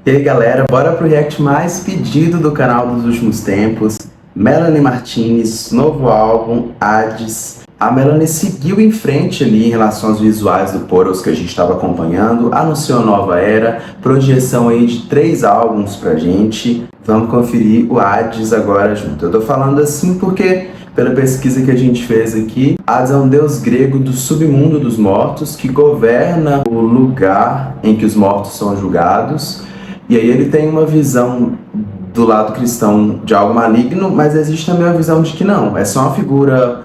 E aí galera, bora pro react mais pedido do canal dos últimos tempos. Melanie Martinez, novo álbum, Hades. A Melanie seguiu em frente ali em relação aos visuais do Porous que a gente estava acompanhando, anunciou nova era, projeção aí de 3 álbuns pra gente. Vamos conferir o Hades agora junto. Eu tô falando assim porque, pela pesquisa que a gente fez aqui, Hades é um deus grego do submundo dos mortos que governa o lugar em que os mortos são julgados. E aí ele tem uma visão do lado cristão de algo maligno, mas existe também a visão de que não, é só uma figura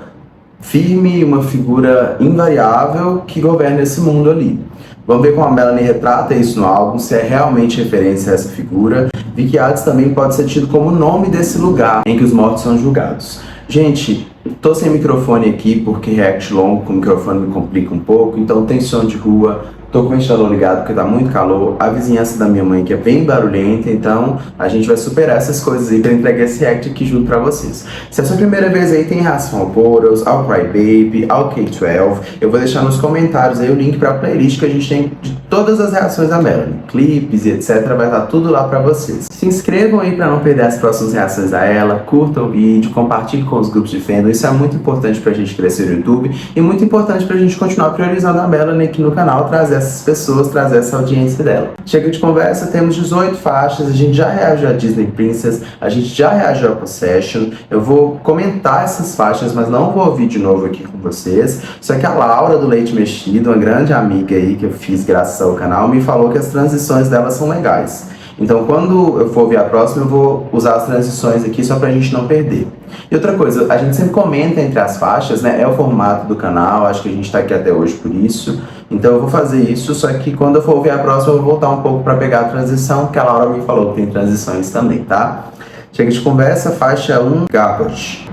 firme, uma figura invariável que governa esse mundo ali. Vamos ver como a Melanie retrata isso no álbum, se é realmente referência a essa figura. Vi que Hades também pode ser tido como o nome desse lugar em que os mortos são julgados. Gente, tô sem microfone aqui porque react longo com o microfone me complica um pouco, então tem som de rua, tô com o ventilador ligado porque tá muito calor, a vizinhança da minha mãe que é bem barulhenta, então a gente vai superar essas coisas aí pra entregar esse react aqui junto pra vocês. Se é a sua primeira vez aí, tem reação ao Porous, ao Crybaby, ao K12, eu vou deixar nos comentários aí o link pra playlist que a gente tem de todas as reações da Melanie, clipes e etc, vai estar tudo lá pra vocês. Se inscrevam aí pra não perder as próximas reações a ela, curtam o vídeo, compartilhem com os grupos de fandom, isso é muito importante pra gente crescer no YouTube e muito importante pra gente continuar priorizando a Melanie aqui no canal, trazer essas pessoas, trazer essa audiência dela. Chega de conversa, temos 18 faixas, a gente já reagiu a Disney Princess, a gente já reagiu a Possession, eu vou comentar essas faixas, mas não vou ouvir de novo aqui com vocês, só que a Laura do Leite Mexido, uma grande amiga aí que eu fiz graças ao canal, me falou que as transições dela são legais. Então quando eu for ouvir a próxima, eu vou usar as transições aqui só pra gente não perder. E outra coisa, a gente sempre comenta entre as faixas, né? É o formato do canal, acho que a gente tá aqui até hoje por isso. Então eu vou fazer isso, só que quando eu for ouvir a próxima, eu vou voltar um pouco pra pegar a transição, porque a Laura me falou que tem transições também, tá? Chega de conversa, faixa 1, Garbage.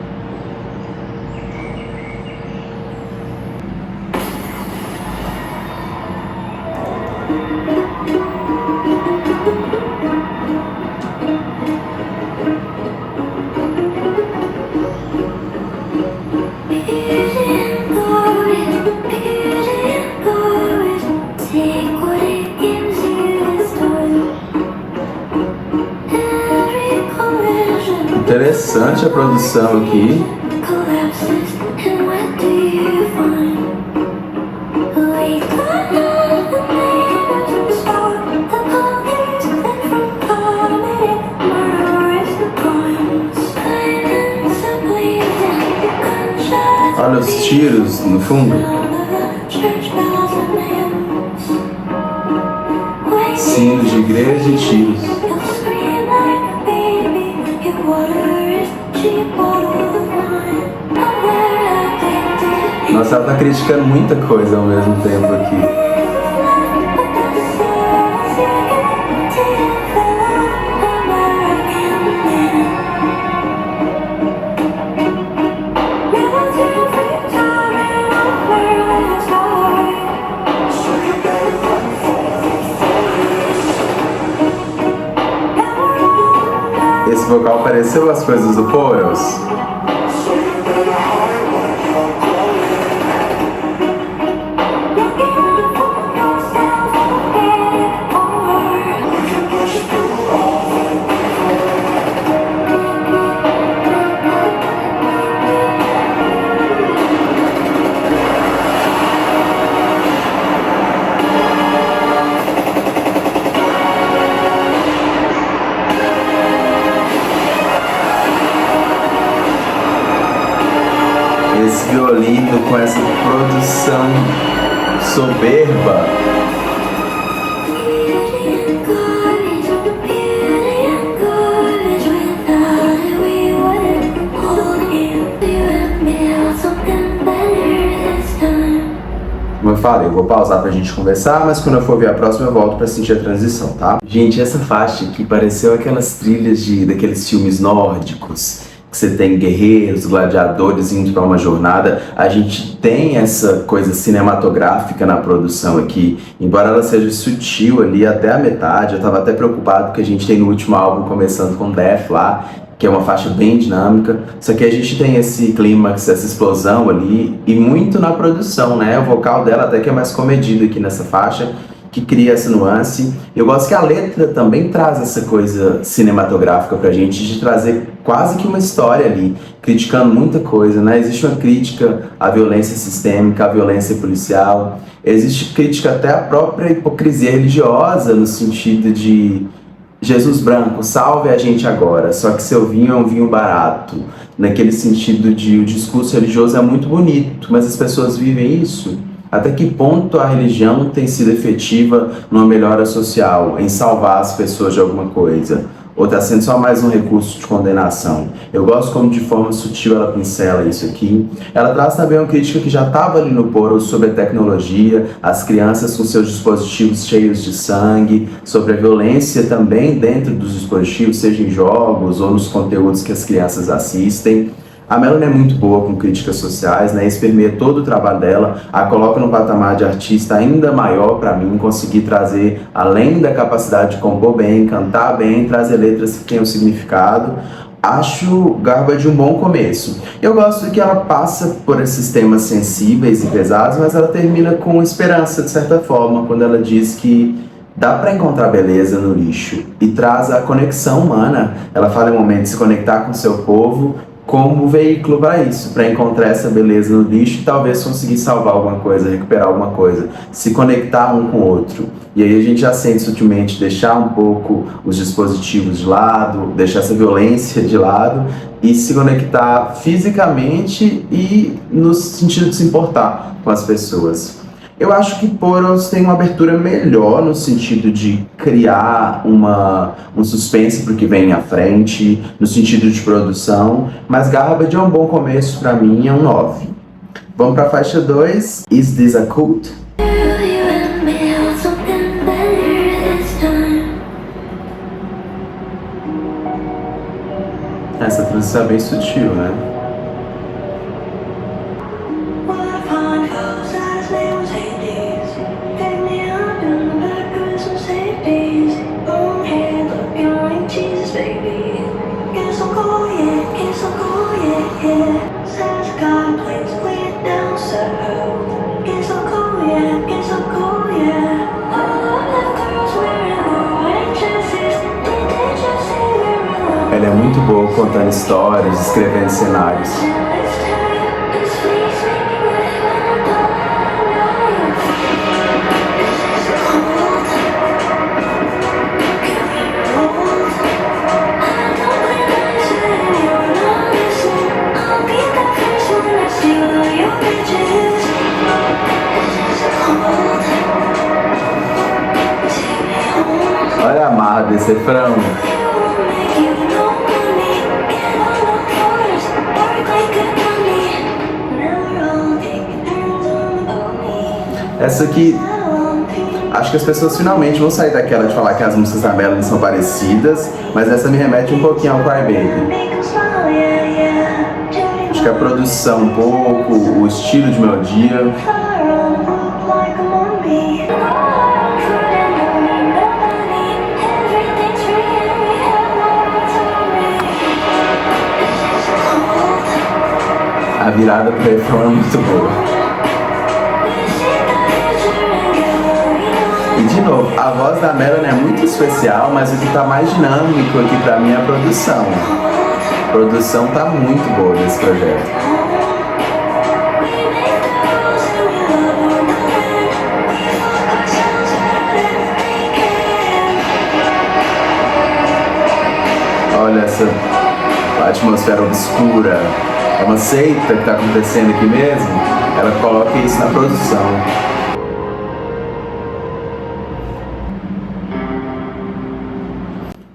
Interessante a produção aqui. Olha os tiros no fundo. Sinos de igreja e tiros. Nossa, ela tá criticando muita coisa ao mesmo tempo aqui. Esse vocal pareceu as coisas do Porous. Esse violino com essa produção soberba. Como eu falei, eu vou pausar pra gente conversar, mas quando eu for ver a próxima eu volto pra sentir a transição, tá? Gente, essa faixa aqui pareceu aquelas trilhas daqueles filmes nórdicos, que você tem guerreiros, gladiadores indo para uma jornada. A gente tem essa coisa cinematográfica na produção aqui, embora ela seja sutil ali até a metade. Eu tava até preocupado porque a gente tem no último álbum começando com Death lá, que é uma faixa bem dinâmica, só que a gente tem esse clímax, essa explosão ali, e muito na produção, né? O vocal dela até que é mais comedido aqui nessa faixa, que cria essa nuance. Eu gosto que a letra também traz essa coisa cinematográfica pra gente, de trazer quase que uma história ali, criticando muita coisa, né? Existe uma crítica à violência sistêmica, à violência policial, existe crítica até à própria hipocrisia religiosa, no sentido de Jesus branco, salve a gente agora, só que seu vinho é um vinho barato. Naquele sentido de o discurso religioso é muito bonito, mas as pessoas vivem isso? Até que ponto a religião tem sido efetiva numa melhora social, em salvar as pessoas de alguma coisa? Ou está sendo só mais um recurso de condenação? Eu gosto como de forma sutil ela pincela isso aqui. Ela traz também uma crítica que já estava ali no Poro sobre a tecnologia, as crianças com seus dispositivos cheios de sangue, sobre a violência também dentro dos dispositivos, seja em jogos ou nos conteúdos que as crianças assistem. A Melanie é muito boa com críticas sociais, né? Isso permeia todo o trabalho dela, a coloca no patamar de artista ainda maior para mim, conseguir trazer, além da capacidade de compor bem, cantar bem, trazer letras que tenham significado. Acho Garbage um bom começo. Eu gosto que ela passa por esses temas sensíveis e pesados, mas ela termina com esperança, de certa forma, quando ela diz que dá para encontrar beleza no lixo e traz a conexão humana. Ela fala em um momento de se conectar com o seu povo como veículo para isso, para encontrar essa beleza no lixo e talvez conseguir salvar alguma coisa, recuperar alguma coisa, se conectar um com o outro. E aí a gente já sente sutilmente deixar um pouco os dispositivos de lado, deixar essa violência de lado e se conectar fisicamente e no sentido de se importar com as pessoas. Eu acho que Poros tem uma abertura melhor no sentido de criar um suspense para o que vem à frente, no sentido de produção, mas Garbage é um bom começo para mim, é um 9. Vamos para a faixa 2, Is This a Cult? Essa transição é bem sutil, né? Ela é muito boa contando histórias, escrevendo cenários. Olha a marra desse refrão. Essa aqui, acho que as pessoas finalmente vão sair daquela de falar que as músicas da Melanie são parecidas, mas essa me remete um pouquinho ao Cry Baby. Acho que a produção um pouco, o estilo de melodia. A virada pro refrão é muito boa. E de novo, a voz da Melanie é muito especial, mas o que tá mais dinâmico aqui pra mim é a produção. A produção tá muito boa nesse projeto. Olha essa atmosfera obscura. É uma seita que tá acontecendo aqui mesmo. Ela coloca isso na produção.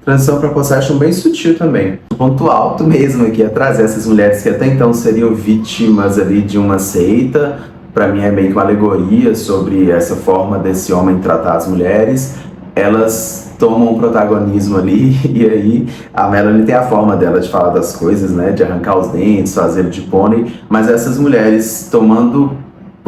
Transição para Possession bem sutil também. O ponto alto mesmo aqui é trazer essas mulheres que até então seriam vítimas ali de uma seita. Para mim é meio que uma alegoria sobre essa forma desse homem tratar as mulheres. Elas tomam um protagonismo ali e aí a Melanie tem a forma dela de falar das coisas, né? De arrancar os dentes, fazer de pônei. Mas essas mulheres tomando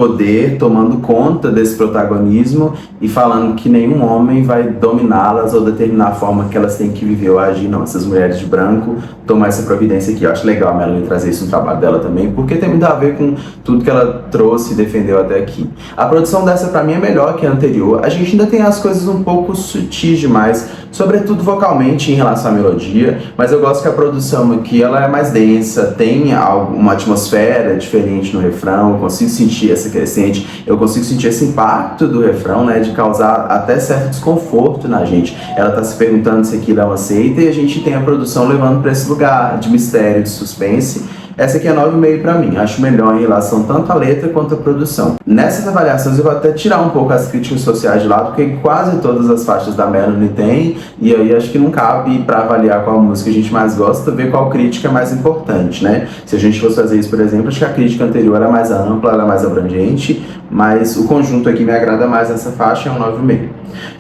poder, tomando conta desse protagonismo e falando que nenhum homem vai dominá-las ou determinar a forma que elas têm que viver ou agir, não. Essas mulheres de branco tomam essa providência aqui. Eu acho legal a Melanie trazer isso no trabalho dela também, porque tem muito a ver com tudo que ela trouxe e defendeu até aqui. A produção dessa pra mim é melhor que a anterior. A gente ainda tem as coisas um pouco sutis demais, sobretudo vocalmente em relação à melodia, mas eu gosto que a produção aqui ela é mais densa, tem uma atmosfera diferente no refrão, eu consigo sentir essa crescente, eu consigo sentir esse impacto do refrão, né, de causar até certo desconforto na gente. Ela tá se perguntando se aquilo é uma seita e a gente tem a produção levando para esse lugar de mistério, de suspense. Essa aqui é 9,5 pra mim, acho melhor em relação tanto à letra quanto à produção. Nessas avaliações eu vou até tirar um pouco as críticas sociais de lado, porque quase todas as faixas da Melanie tem, e aí acho que não cabe pra avaliar qual música a gente mais gosta, ver qual crítica é mais importante, né? Se a gente fosse fazer isso, por exemplo, acho que a crítica anterior era mais ampla, era mais abrangente, mas o conjunto aqui me agrada mais nessa faixa, é um 9,5.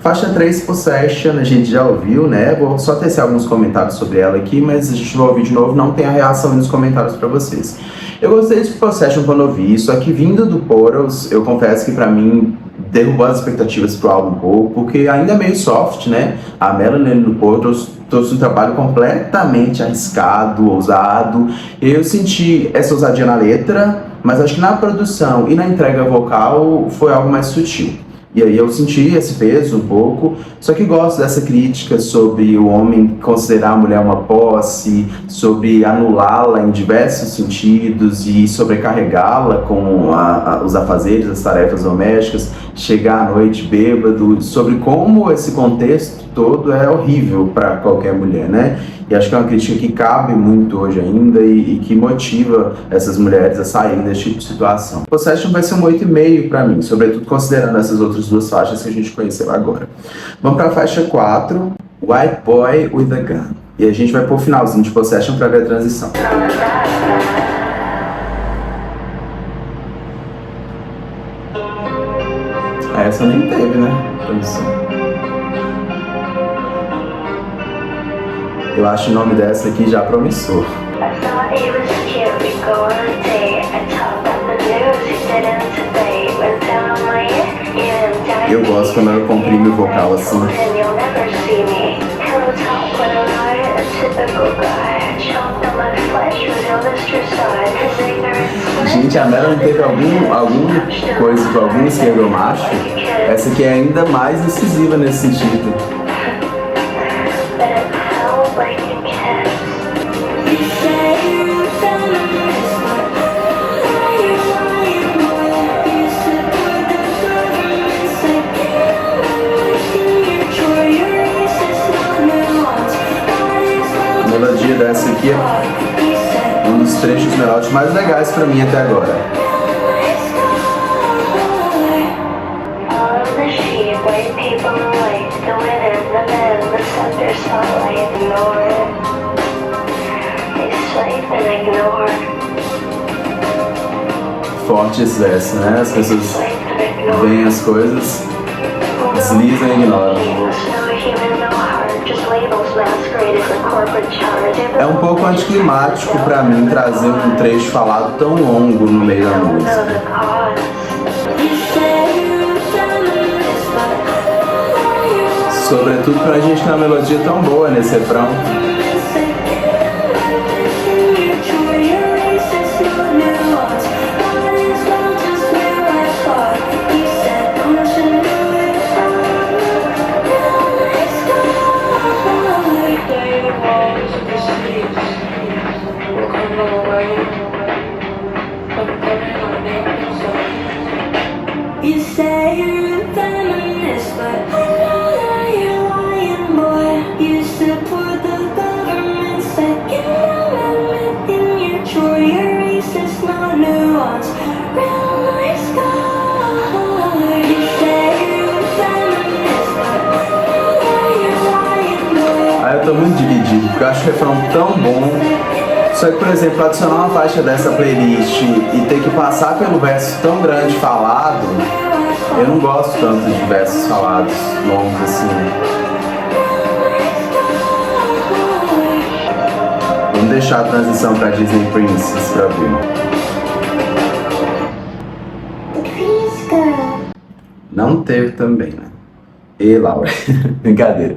Faixa 3, Possession, a gente já ouviu, né? Vou só tecer alguns comentários sobre ela aqui, mas a gente vai ouvir de novo, não tem a reação nos comentários pra vocês. Eu gostei de Possession quando ouvi, só que vindo do Portals, eu confesso que pra mim derrubou as expectativas pro álbum um pouco, porque ainda é meio soft, né? A Melanie no Portals trouxe um trabalho completamente arriscado, ousado. Eu senti essa ousadia na letra, mas acho que na produção e na entrega vocal foi algo mais sutil. E aí eu senti esse peso um pouco, só que gosto dessa crítica sobre o homem considerar a mulher uma posse, sobre anulá-la em diversos sentidos e sobrecarregá-la com os afazeres, as tarefas domésticas, chegar à noite bêbado, sobre como esse contexto todo é horrível para qualquer mulher, né? E acho que é uma crítica que cabe muito hoje ainda e que motiva essas mulheres a saírem desse tipo de situação. Possession vai ser um 8,5 para mim, sobretudo considerando essas outras duas faixas que a gente conheceu agora. Vamos para a faixa 4, White Boy with a Gun. E a gente vai pôr o finalzinho de Possession para ver a transição. Essa nem teve, né? Transição. Eu acho o nome dessa aqui já promissor. Eu gosto quando ela comprime o vocal assim. Gente, a Melanie teve alguma coisa com algum esquerdomacho. Essa aqui é ainda mais decisiva nesse sentido. A melodia dessa aqui é um dos trechos melódicos mais legais pra mim até agora. Forte esse verso, né? As pessoas veem as coisas, deslizam e ignoram. É um pouco anticlimático pra mim trazer um trecho falado tão longo no meio da música. Sobretudo pra gente ter uma melodia tão boa nesse refrão. Eu tô muito dividido, porque eu acho o refrão tão bom. Só que, por exemplo, adicionar uma faixa dessa playlist e ter que passar pelo verso tão grande falado, eu não gosto tanto de versos falados longos assim. Vamos deixar a transição pra Disney Princess pra ver. não teve também, né? E Laura, brincadeira.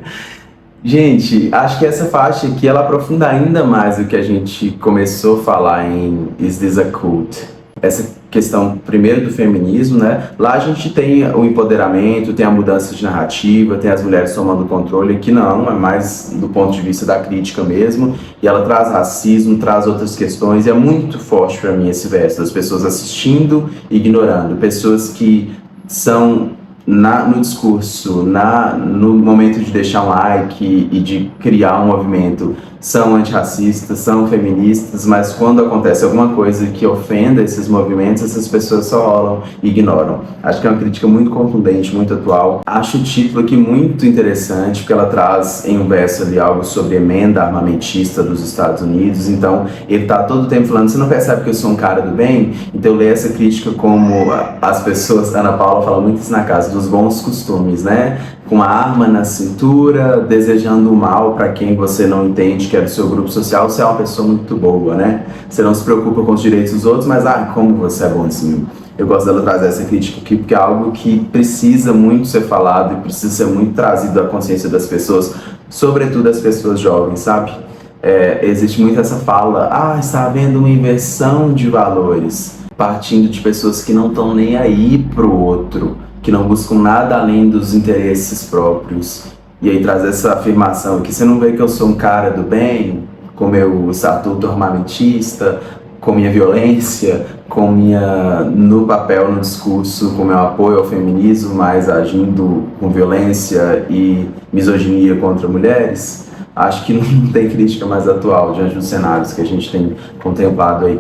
Gente, acho que essa faixa aqui, ela aprofunda ainda mais o que a gente começou a falar em Is This a Cult? Essa questão, primeiro, do feminismo, né? Lá a gente tem o empoderamento, tem a mudança de narrativa, tem as mulheres tomando controle, que não, é mais do ponto de vista da crítica mesmo, e ela traz racismo, traz outras questões, e é muito forte para mim esse verso, das pessoas assistindo e ignorando, pessoas que são no discurso, no momento de deixar um like e de criar um movimento, são antirracistas, são feministas, mas quando acontece alguma coisa que ofenda esses movimentos, essas pessoas só rolam e ignoram. Acho que é uma crítica muito contundente, muito atual. Acho o título aqui muito interessante, porque ela traz em um verso ali algo sobre a emenda armamentista dos Estados Unidos, então ele tá todo o tempo falando, você não percebe que eu sou um cara do bem? Então eu leio essa crítica como as pessoas, Ana Paula fala muito isso na casa, dos bons costumes, né? Com a arma na cintura, desejando o mal para quem você não entende que é do seu grupo social, você é uma pessoa muito boa, né? Você não se preocupa com os direitos dos outros, mas como você é bonzinho. Eu gosto dela trazer essa crítica aqui, porque é algo que precisa muito ser falado e precisa ser muito trazido à consciência das pessoas, sobretudo as pessoas jovens, sabe? Existe muito essa fala, está havendo uma inversão de valores, partindo de pessoas que não estão nem aí pro outro, que não buscam nada além dos interesses próprios. E aí traz essa afirmação que você não vê que eu sou um cara do bem, com meu estatuto armamentista, com minha violência, no papel, no discurso, com meu apoio ao feminismo, mas agindo com violência e misoginia contra mulheres. Acho que não tem crítica mais atual diante dos cenários que a gente tem contemplado aí.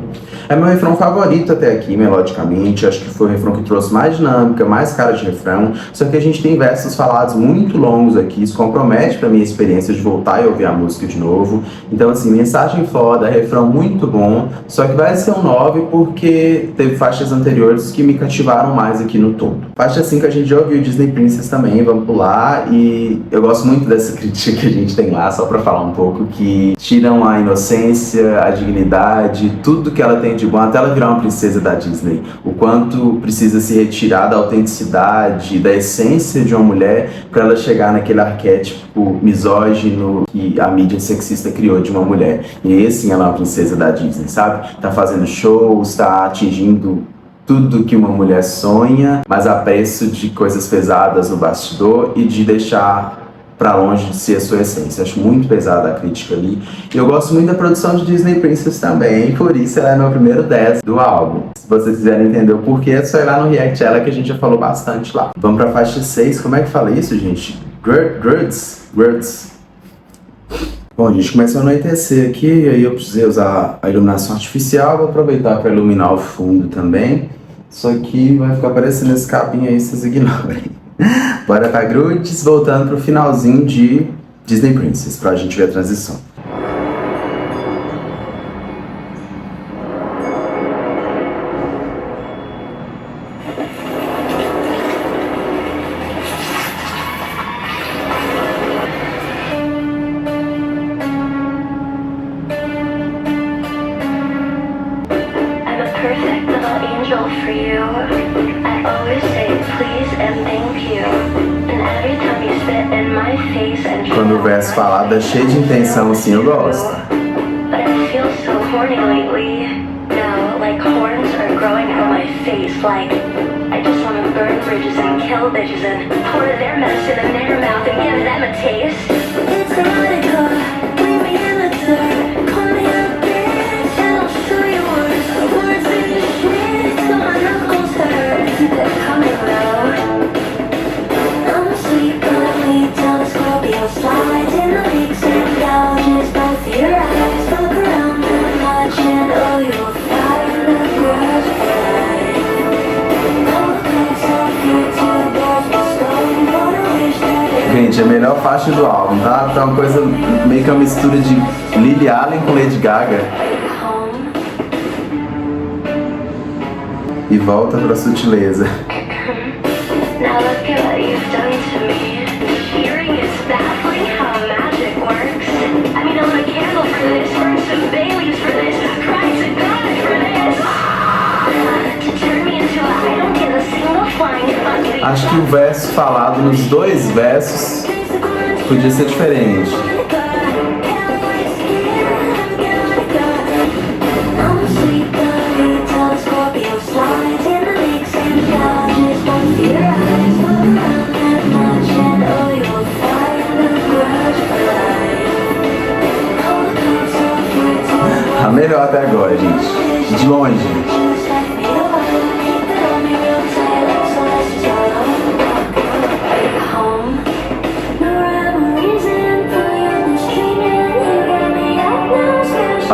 É meu refrão favorito até aqui, melodicamente. Acho que foi o refrão que trouxe mais dinâmica, mais cara de refrão. Só que a gente tem versos falados muito longos aqui. Isso compromete pra minha experiência de voltar e ouvir a música de novo. Então, assim, mensagem foda, refrão muito bom. Só que vai ser um 9 porque teve faixas anteriores que me cativaram mais aqui no todo. Faixa 5 a gente já ouviu Disney Princess também, vamos pular. E eu gosto muito dessa crítica que a gente tem lá, só pra falar um pouco, que tiram a inocência, a dignidade, tudo que ela tem de bom, até ela virar uma princesa da Disney. O quanto precisa se retirar da autenticidade, da essência de uma mulher para ela chegar naquele arquétipo misógino que a mídia sexista criou de uma mulher. E aí, sim, ela é uma princesa da Disney, sabe? Tá fazendo shows, tá atingindo tudo que uma mulher sonha, mas a preço de coisas pesadas no bastidor e de deixar pra longe de ser a sua essência. Acho muito pesada a crítica ali. E eu gosto muito da produção de Disney Princess também, por isso ela é meu primeiro 10 do álbum. Se vocês quiserem entender o porquê, é só ir lá no React ela, que a gente já falou bastante lá. Vamos pra faixa 6, como é que fala isso, gente? Words. Bom, a gente começou a anoitecer aqui, e aí eu precisei usar a iluminação artificial, vou aproveitar para iluminar o fundo também. Só que vai ficar aparecendo esse cabinho aí, vocês ignorem. Bora pra Grudes, voltando pro finalzinho de Disney Princess, pra gente ver a transição. Quando o verso falado é cheio de intenção, assim, eu gosto. Gente, é a melhor faixa do álbum, tá? Tá uma coisa meio que uma mistura de Lily Allen com Lady Gaga. E volta pra sutileza. Acho que o verso verso falado nos dois versos podia ser diferente. A melhor até agora, gente. De longe.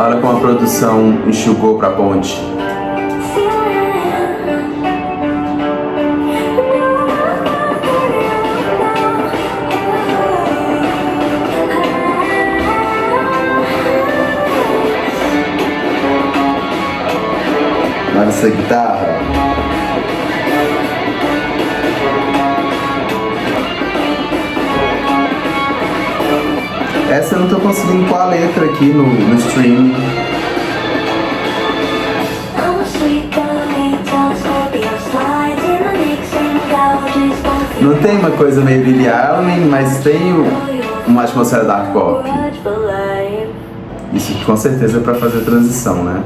Olha como a produção enxugou pra ponte. Olha essa guitarra. Essa eu não tô conseguindo com a letra aqui no stream. Não tem uma coisa meio Lily Allen, mas tem uma atmosfera dark pop. Isso com certeza é pra fazer transição, né?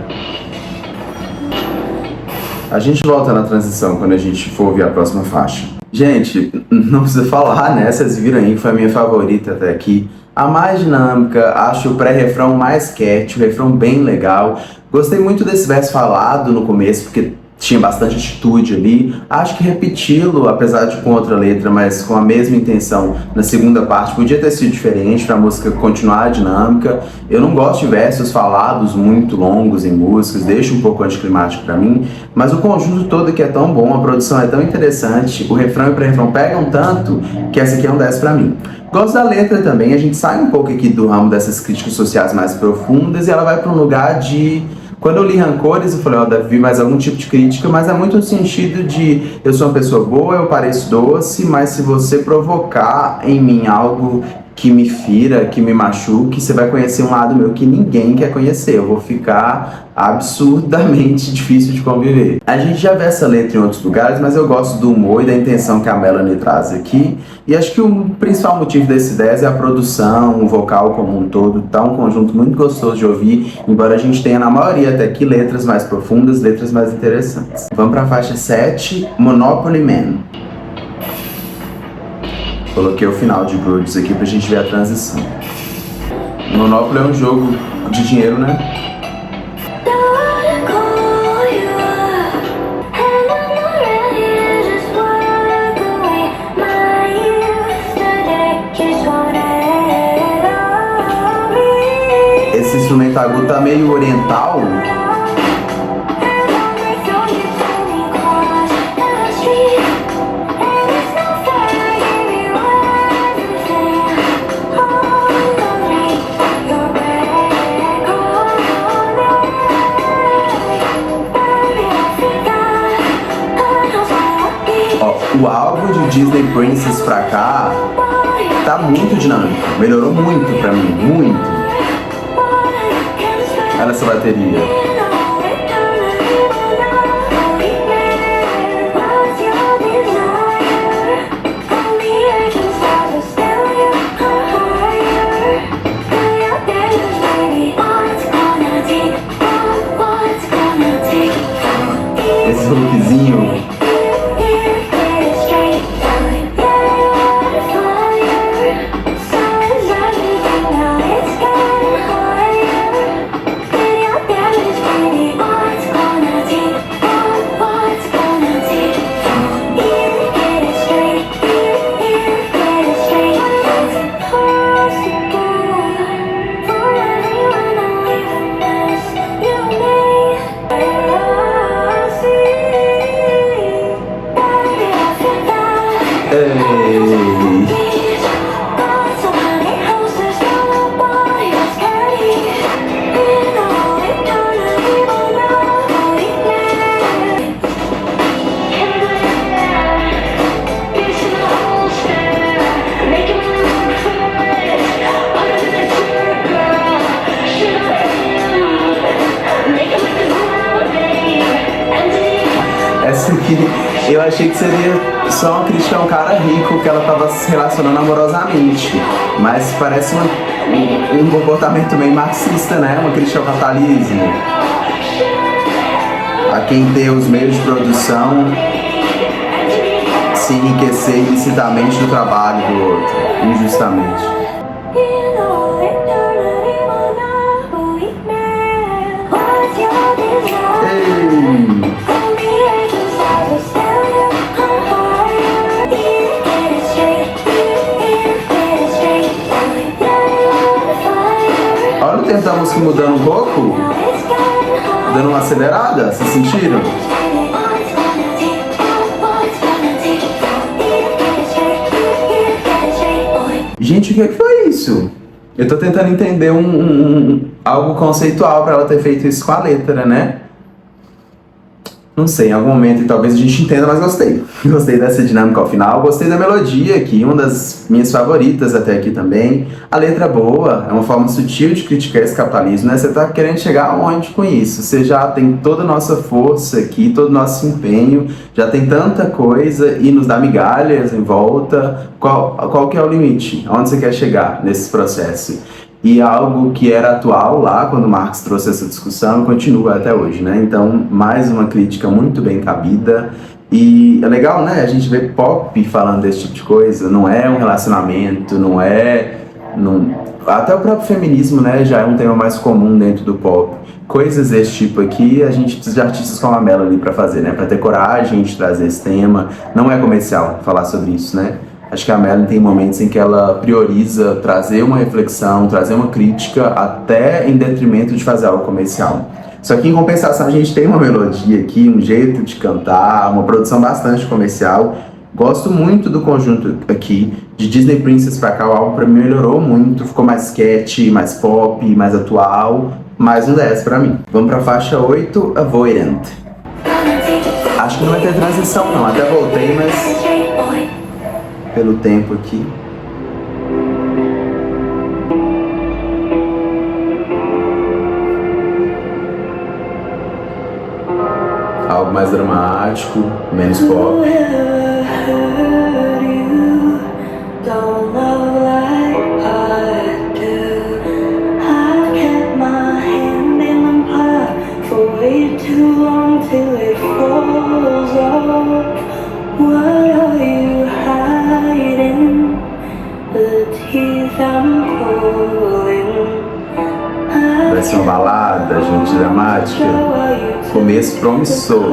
A gente volta na transição quando a gente for ouvir a próxima faixa. Gente, não precisa falar, né? Vocês viram aí que foi a minha favorita até aqui. A mais dinâmica, acho o pré-refrão mais cat, o refrão bem legal. Gostei muito desse verso falado no começo, porque tinha bastante atitude ali. Acho que repeti-lo, apesar de com outra letra, mas com a mesma intenção na segunda parte, podia ter sido diferente para a música continuar dinâmica. Eu não gosto de versos falados muito longos em músicas, deixa um pouco anticlimático para mim, mas o conjunto todo aqui é tão bom, a produção é tão interessante, o refrão e o pré-refrão pegam tanto que essa aqui é um 10 para mim. Gosto da letra também, a gente sai um pouco aqui do ramo dessas críticas sociais mais profundas e ela vai para um lugar de... Quando eu li Rancores, eu falei, ó, deve vir mais algum tipo de crítica, mas é muito no sentido de eu sou uma pessoa boa, eu pareço doce, mas se você provocar em mim algo que me fira, que me machuque, você vai conhecer um lado meu que ninguém quer conhecer. Eu vou ficar absurdamente difícil de conviver. A gente já vê essa letra em outros lugares, mas eu gosto do humor e da intenção que a Melanie traz aqui. E acho que o principal motivo desse 10 é a produção, o vocal como um todo. Tá um conjunto muito gostoso de ouvir, embora a gente tenha na maioria até aqui letras mais profundas, letras mais interessantes. Vamos para a faixa 7, Monopoly Man. Coloquei o final de Grudge aqui pra gente ver a transição. Monopoly é um jogo de dinheiro, né? Esse instrumento agudo tá meio oriental. O álbum de Disney Princess pra cá tá muito dinâmico, melhorou muito pra mim, muito. Olha essa bateria. Esse lookzinho. Eu achei que seria só uma crítica a um cara rico que ela tava se relacionando amorosamente. Mas parece um comportamento meio marxista, né? Uma crítica ao capitalismo. A quem tem os meios de produção se enriquecer ilicitamente do trabalho do outro, injustamente. Olha o tempo da música mudando um pouco, dando uma acelerada, vocês sentiram? Gente, o que foi isso? Eu tô tentando entender algo conceitual pra ela ter feito isso com a letra, né? Não sei, em algum momento e talvez a gente entenda, mas gostei. Gostei dessa dinâmica ao final, gostei da melodia aqui, uma das minhas favoritas até aqui também. A letra boa, é uma forma sutil de criticar esse capitalismo, né? Você tá querendo chegar aonde com isso? Você já tem toda a nossa força aqui, todo o nosso empenho, já tem tanta coisa e nos dá migalhas em volta. Qual que é o limite? Aonde você quer chegar nesse processo? E algo que era atual lá, quando Marx trouxe essa discussão, continua até hoje, né? Então, mais uma crítica muito bem cabida. E é legal, né? A gente vê pop falando desse tipo de coisa. Não é um relacionamento, não é... Até o próprio feminismo, né? Já é um tema mais comum dentro do pop. Coisas desse tipo aqui, a gente precisa de artistas como a Melanie pra fazer, né? Pra ter coragem de trazer esse tema. Não é comercial falar sobre isso, né? Acho que a Melanie tem momentos em que ela prioriza trazer uma reflexão, trazer uma crítica, até em detrimento de fazer algo comercial. Só que em compensação a gente tem uma melodia aqui, um jeito de cantar, uma produção bastante comercial. Gosto muito do conjunto aqui, de Disney Princess pra cá, o álbum pra mim melhorou muito, ficou mais sketchy, mais pop, mais atual, mais um 10 pra mim. Vamos pra faixa 8, Avoidant. Acho que não vai ter transição não, até voltei, mas... pelo tempo aqui. Algo mais dramático, menos pop. Vai ser uma balada, gente, dramática. Começo promissor.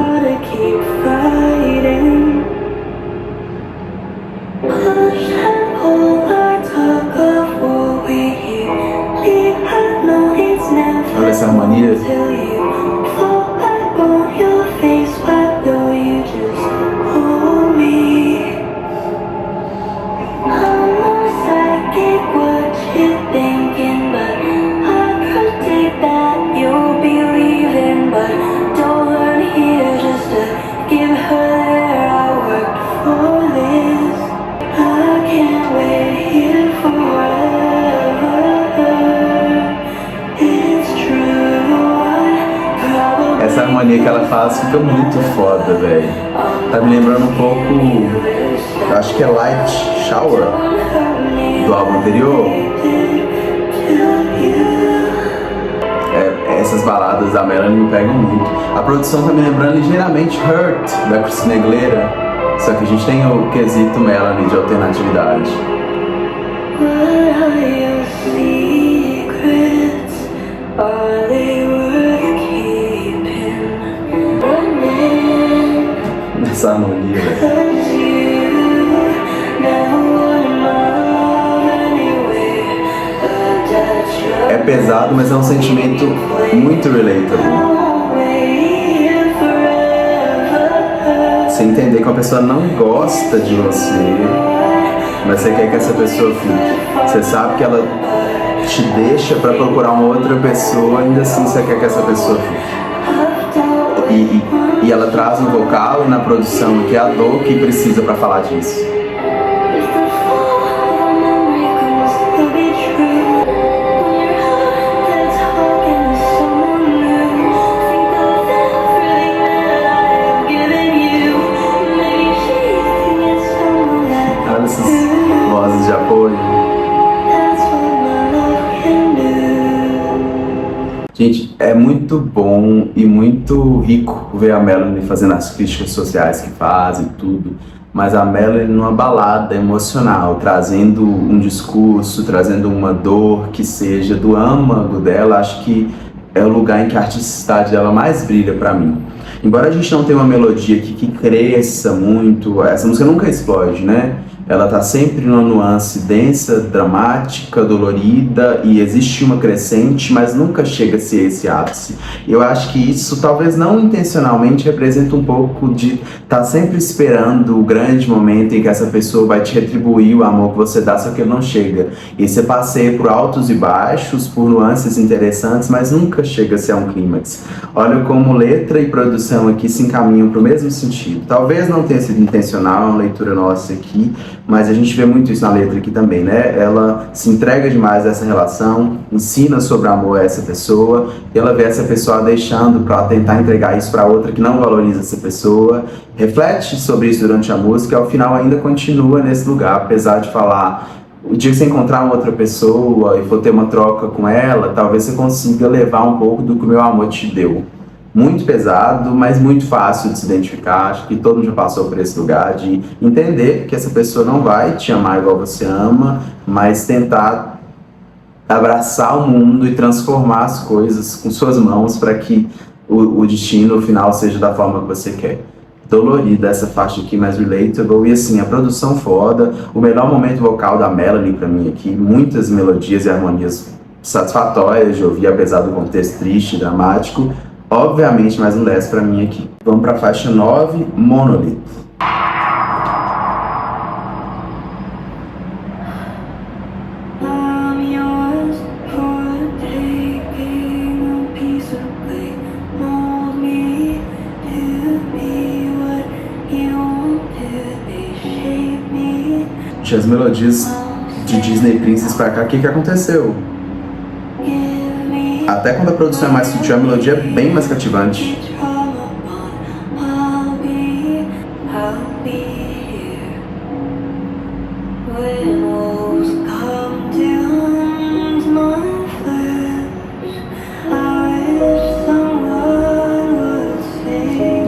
Olha essa harmonia. Essa harmonia que ela faz fica muito foda, velho. Tá me lembrando um pouco, eu acho que é Light Shower, do álbum anterior. Essas baladas da Melanie me pegam muito. A produção tá me lembrando ligeiramente Hurt, da Christina Aguilera. Só que a gente tem o quesito Melanie de alternatividade. Essa harmonia, velho. É pesado, mas é um sentimento muito relatable. Você entender que uma pessoa não gosta de você, mas você quer que essa pessoa fique. Você sabe que ela te deixa pra procurar uma outra pessoa, ainda assim você quer que essa pessoa fique. E ela traz no vocal e na produção que é a dor que precisa pra falar disso. Gente, é muito bom e muito rico ver a Melanie fazendo as críticas sociais que faz e tudo, mas a Melanie numa balada emocional, trazendo um discurso, trazendo uma dor que seja do âmago dela. Acho que é o lugar em que a artisticidade dela mais brilha pra mim. Embora a gente não tenha uma melodia aqui que cresça muito, essa música nunca explode, né? Ela tá sempre numa nuance densa, dramática, dolorida, e existe uma crescente, mas nunca chega a ser esse ápice. Eu acho que isso, talvez não intencionalmente, representa um pouco de estar sempre esperando o grande momento em que essa pessoa vai te retribuir o amor que você dá, só que ele não chega. E você passeia por altos e baixos, por nuances interessantes, mas nunca chega a ser um clímax. Olha como letra e produção aqui se encaminham para o mesmo sentido. Talvez não tenha sido intencional, é uma leitura nossa aqui, mas a gente vê muito isso na letra aqui também, né? Ela se entrega demais a essa relação, ensina sobre amor a essa pessoa, e ela vê essa pessoa deixando para tentar entregar isso para outra que não valoriza essa pessoa, reflete sobre isso durante a música e ao final ainda continua nesse lugar, apesar de falar: o dia que você encontrar uma outra pessoa e for ter uma troca com ela, talvez você consiga levar um pouco do que o meu amor te deu. Muito pesado, mas muito fácil de se identificar. Acho que todo mundo já passou por esse lugar de entender que essa pessoa não vai te amar igual você ama, mas tentar abraçar o mundo e transformar as coisas com suas mãos para que o destino final seja da forma que você quer. Dolorida essa faixa aqui, mais relatable, e assim, a produção foda, o melhor momento vocal da Melanie pra mim aqui, muitas melodias e harmonias satisfatórias de ouvir, apesar do contexto triste e dramático. Obviamente, mais um 10 pra mim aqui. Vamos pra faixa 9, Monolith. As melodias de Disney Princess pra cá, o que aconteceu? Até quando a produção é mais sutil, a melodia é bem mais cativante.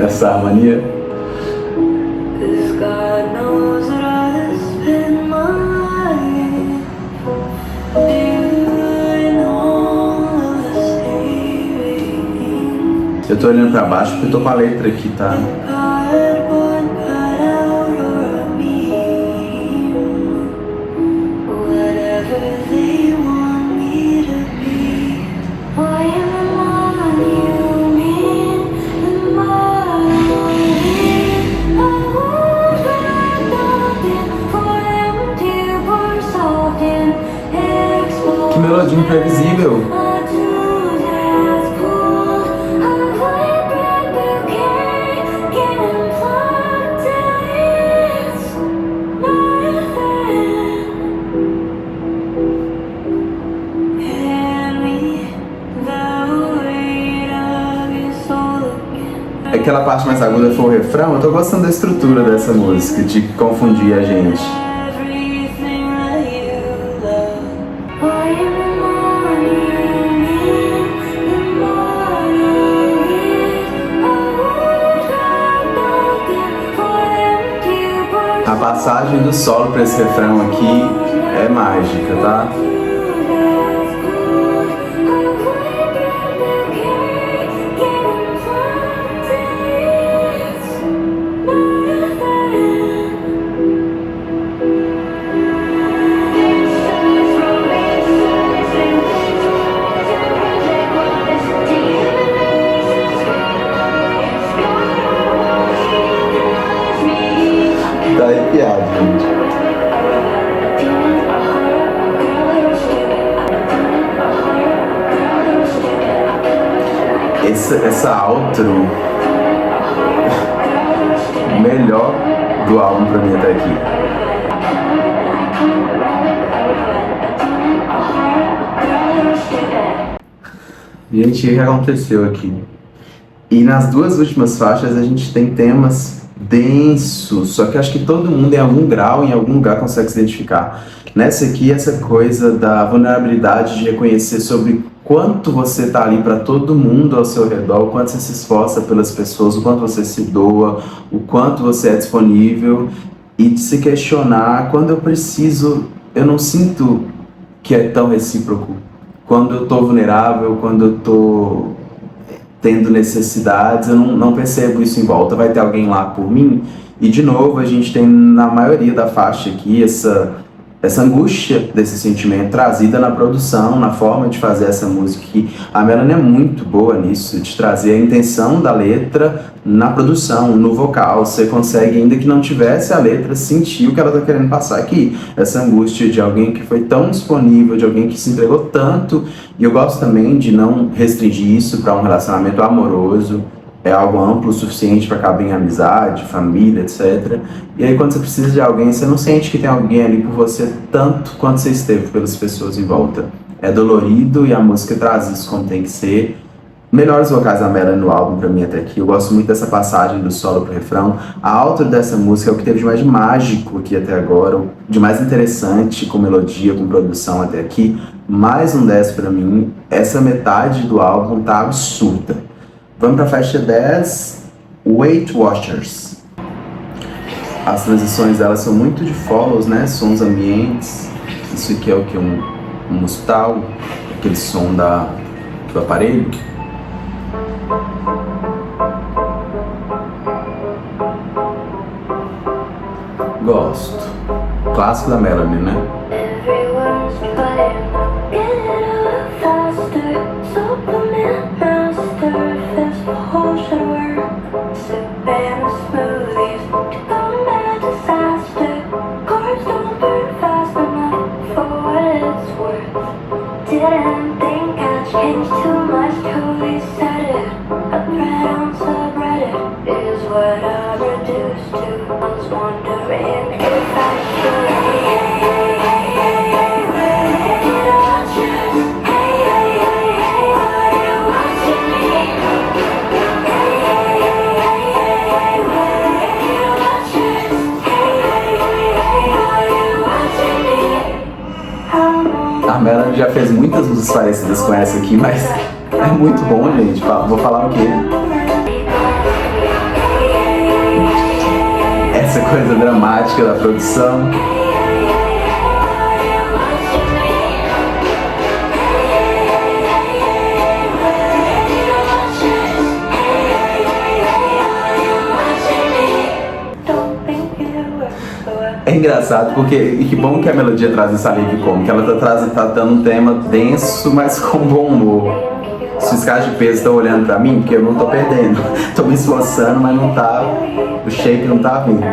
Essa harmonia. Eu tô olhando pra baixo porque eu tô com a letra aqui, tá? Que melodia imprevisível! Aquela parte mais aguda foi o refrão. Eu tô gostando da estrutura dessa música, de confundir a gente. A passagem do solo pra esse refrão aqui é mágica, tá? Tá arrepiado, gente. Essa outro melhor do álbum pra mim até aqui. Gente, o que aconteceu aqui? E nas duas últimas faixas a gente tem temas densos, só que acho que todo mundo em algum grau, em algum lugar consegue se identificar. Nessa aqui, essa coisa da vulnerabilidade de reconhecer sobre quanto você tá ali para todo mundo ao seu redor, o quanto você se esforça pelas pessoas, o quanto você se doa, o quanto você é disponível, e de se questionar: quando eu preciso, eu não sinto que é tão recíproco. Quando eu tô vulnerável, quando eu tô tendo necessidades, eu não percebo isso em volta. Vai ter alguém lá por mim? E de novo, a gente tem na maioria da faixa aqui essa angústia desse sentimento trazida na produção, na forma de fazer essa música. Que a Melanie é muito boa nisso, de trazer a intenção da letra na produção, no vocal. Você consegue, ainda que não tivesse a letra, sentir o que ela está querendo passar aqui. Essa angústia de alguém que foi tão disponível, de alguém que se entregou tanto. E eu gosto também de não restringir isso para um relacionamento amoroso. É algo amplo o suficiente para caber em amizade, família, etc. E aí, quando você precisa de alguém, você não sente que tem alguém ali por você tanto quanto você esteve pelas pessoas em volta. É dolorido e a música traz isso como tem que ser. Melhores vocais da Melanie no álbum pra mim até aqui. Eu gosto muito dessa passagem do solo pro refrão. A outro dessa música é o que teve de mais mágico aqui até agora, de mais interessante com melodia, com produção até aqui. Mais um 10 pra mim. Essa metade do álbum tá absurda. Vamos para a faixa 10, Weight Watchers. As transições delas são muito de follows, né? Sons ambientes. Isso aqui é o que? Um hospital, aquele som do aparelho. Gosto. Clássico da Melanie, né? Didn't think I'd change too much till we said it. A thread on subreddit is what I reduced to. I was wondering if I should. A Melanie já fez muitas músicas parecidas com essa aqui, mas é muito bom, gente. Vou falar o quê? Essa coisa dramática da produção. É engraçado porque, e que bom que a melodia traz esse alívio cômico, ela tá dando um tema denso, mas com bom humor. Os fiscais de peso estão olhando pra mim, porque eu não tô perdendo. Tô me esforçando, mas não tá, o shape não tá vindo.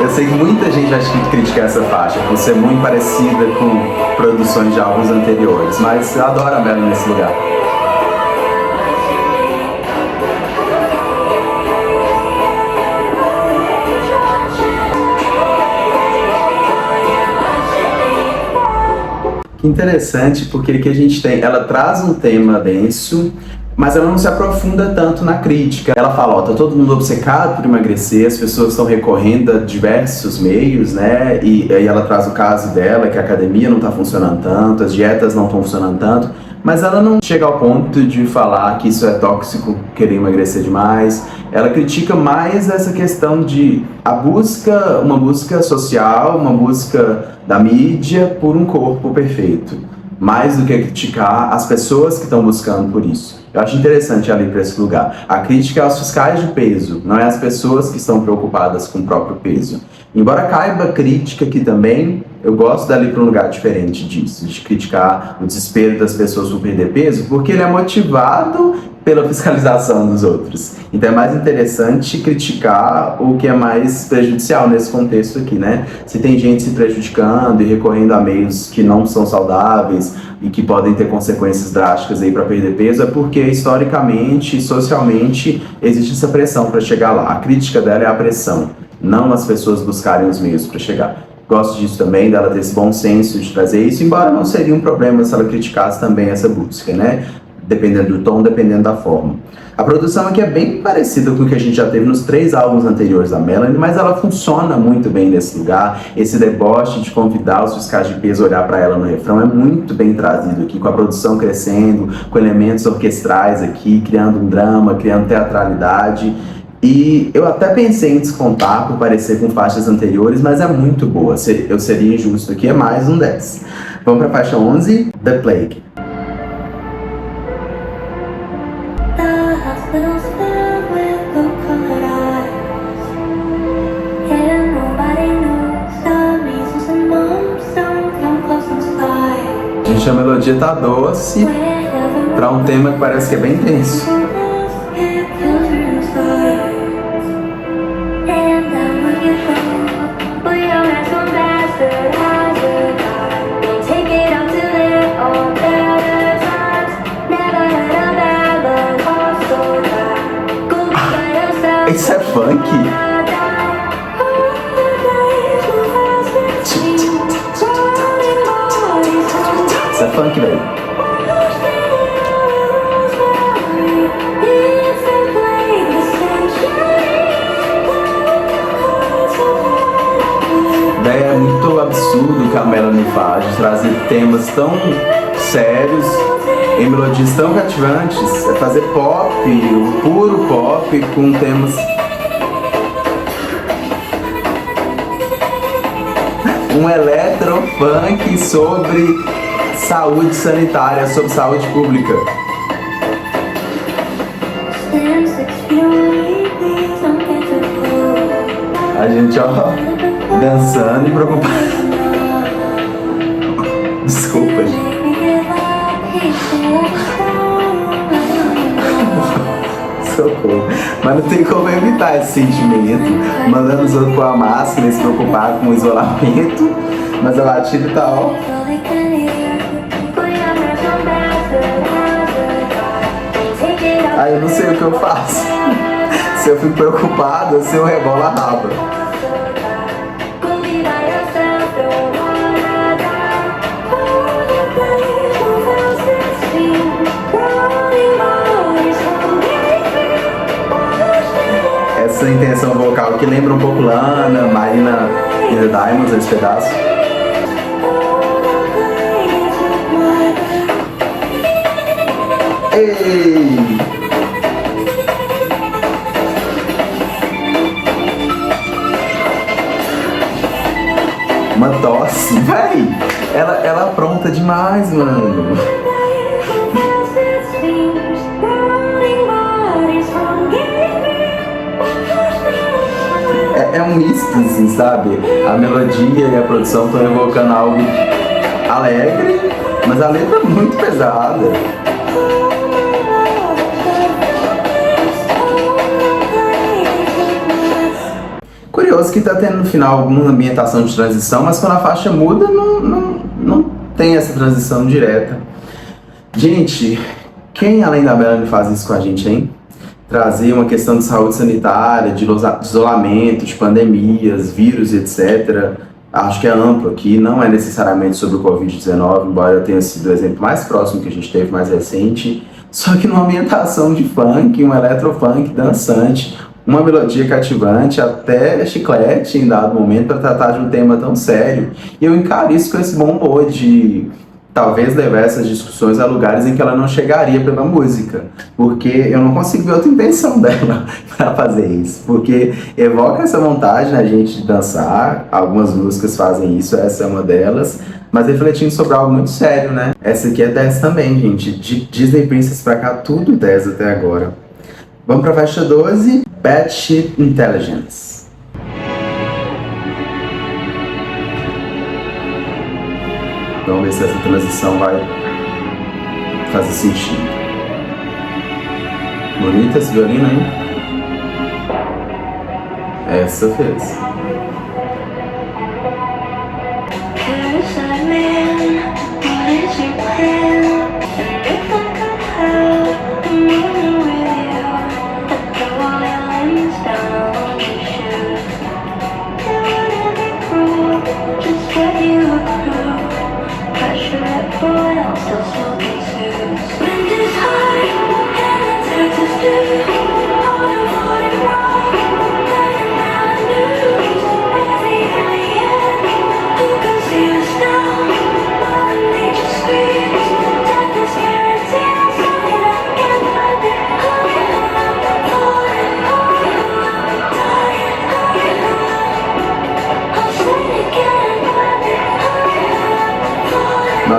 Eu sei que muita gente vai criticar essa faixa por ser muito parecida com produções de álbuns anteriores, mas eu adoro a Melanie nesse lugar. Que interessante, porque aqui a gente tem, ela traz um tema denso, mas ela não se aprofunda tanto na crítica. Ela fala, ó, tá todo mundo obcecado por emagrecer, as pessoas estão recorrendo a diversos meios, né? E aí ela traz o caso dela, que a academia não tá funcionando tanto, as dietas não estão funcionando tanto, mas ela não chega ao ponto de falar que isso é tóxico, querer emagrecer demais. Ela critica mais essa questão de uma busca social, uma busca da mídia por um corpo perfeito, mais do que criticar as pessoas que estão buscando por isso. Eu acho interessante ali para esse lugar. A crítica é aos fiscais de peso, não é as pessoas que estão preocupadas com o próprio peso. Embora caiba crítica aqui também, eu gosto dali para um lugar diferente disso, de criticar o desespero das pessoas por perder peso, porque ele é motivado pela fiscalização dos outros. Então é mais interessante criticar o que é mais prejudicial nesse contexto aqui, né? Se tem gente se prejudicando e recorrendo a meios que não são saudáveis e que podem ter consequências drásticas aí para perder peso, é porque historicamente e socialmente existe essa pressão para chegar lá. A crítica dela é a pressão, não as pessoas buscarem os meios para chegar. Gosto disso também, dela ter esse bom senso de trazer isso, embora não seria um problema se ela criticasse também essa música, né? Dependendo do tom, dependendo da forma. A produção aqui é bem parecida com o que a gente já teve nos 3 álbuns anteriores da Melanie, mas ela funciona muito bem nesse lugar. Esse deboche de convidar os fiscais de peso a olhar para ela no refrão é muito bem trazido aqui, com a produção crescendo, com elementos orquestrais aqui, criando um drama, criando teatralidade. E eu até pensei em descontar por parecer com faixas anteriores, mas é muito boa. Eu seria injusto aqui, é mais um 10. Vamos para a faixa 11, The Plague. Hospitals filled with blue-colored eyes, and nobody knows the measles and mumps don't come close in sight. Gente, a melodia tá doce para um tema que parece que é bem tenso. Isso é funk? Isso é funk, velho. É muito absurdo o que a Melanie faz de trazer temas tão sérios em melodias tão cativantes. É fazer pop, o puro pop com temas... Um eletrofunk sobre saúde sanitária, sobre saúde pública. A gente, ó, dançando e preocupado. Desculpa, gente. Socorro. Mas não tem como evitar esse sentimento. Mandando os outros com a máscara e se preocupar com o isolamento. Mas a batida tá, ó. Aí eu não sei o que eu faço. Se eu fico preocupado ou se eu rebolo a raba. Essa intenção vocal que lembra um pouco Lana, Marina e The Diamonds, esse pedaço. Ei! Uma tosse, véi! Ela apronta demais, mano. É um misto, assim, sabe? A melodia e a produção estão evocando algo alegre, mas a letra é muito pesada. Curioso que tá tendo no final alguma ambientação de transição, mas quando a faixa muda, não tem essa transição direta. Gente, quem além da Melanie faz isso com a gente, hein? Trazer uma questão de saúde sanitária, de isolamento, de pandemias, vírus, etc. Acho que é amplo aqui, não é necessariamente sobre o Covid-19, embora tenha sido o exemplo mais próximo que a gente teve, mais recente. Só que numa ambientação de funk, um eletrofunk dançante, uma melodia cativante, até chiclete em dado momento para tratar de um tema tão sério. E eu encaro isso com esse bom humor de talvez levar essas discussões a lugares em que ela não chegaria pela música, porque eu não consigo ver outra intenção dela para fazer isso, porque evoca essa vontade na gente de dançar, algumas músicas fazem isso, essa é uma delas, mas refletindo sobre algo muito sério, né? Essa aqui é 10 também, gente, de Disney Princess pra cá, tudo 10 até agora. Vamos pra faixa 12, Bad Shit Intelligence. Vamos ver se essa transição vai fazer sentido. Bonita esse violino, hein? Essa fez.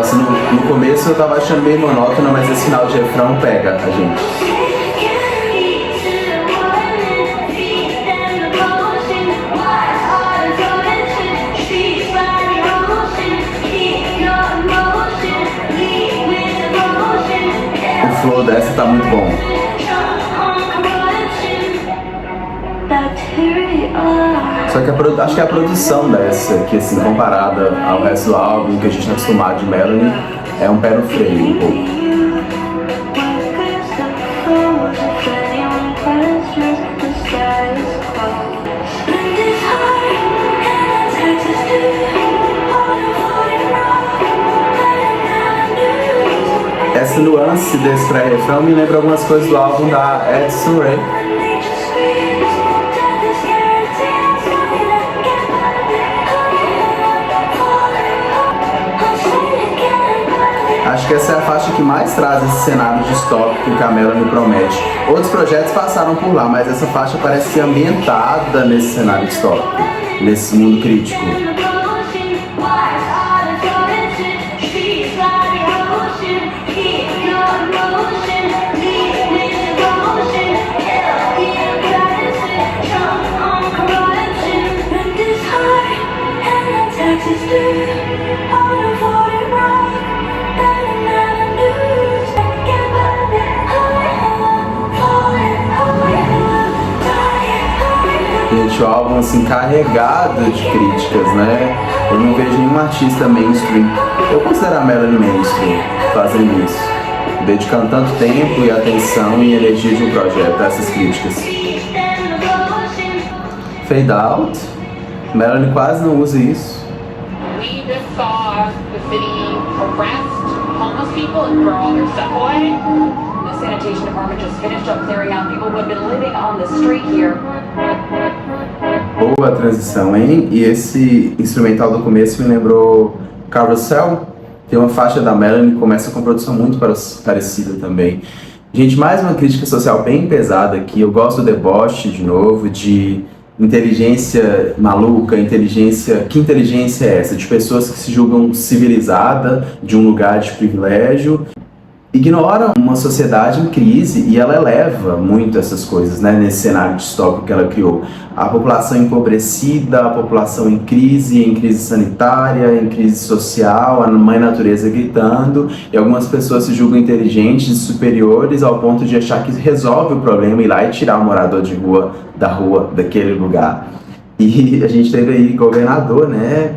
Nossa, no começo eu tava achando meio monótono, mas esse final de refrão pega a gente. O flow dessa tá muito bom. Só que acho que a produção dessa, que assim, comparada ao resto do álbum, que a gente tá acostumado de Melanie, é um pé no freio um pouco. Essa nuance desse pré-refrão me lembra algumas coisas do álbum da Edson Ray. Acho que essa é a faixa que mais traz esse cenário distópico que a Melanie promete. Outros projetos passaram por lá, mas essa faixa parece ser ambientada nesse cenário distópico, nesse mundo crítico. Gente, o álbum assim carregado de críticas, né? Eu não vejo nenhum artista mainstream. Eu considero a Melanie mainstream fazendo isso, dedicando tanto tempo e atenção e energia de um projeto a essas críticas. Fade out. Melanie quase não usa isso. We just saw the city arrest homeless people and throw all their stuff away. The sanitation department just finished up clearing out people who have been living on the street here. Boa transição, hein? E esse instrumental do começo me lembrou Carousel. Tem uma faixa da Melanie que começa com produção muito parecida também. Gente, mais uma crítica social bem pesada aqui. Eu gosto do deboche, de novo, de inteligência maluca, inteligência... Que inteligência é essa? De pessoas que se julgam civilizadas, de um lugar de privilégio, ignoram uma sociedade em crise e ela eleva muito essas coisas, né, nesse cenário distópico que ela criou. A população empobrecida, a população em crise sanitária, em crise social, a mãe natureza gritando, e algumas pessoas se julgam inteligentes e superiores ao ponto de achar que resolve o problema ir lá e tirar o morador de rua da rua, daquele lugar. E a gente teve aí governador, né,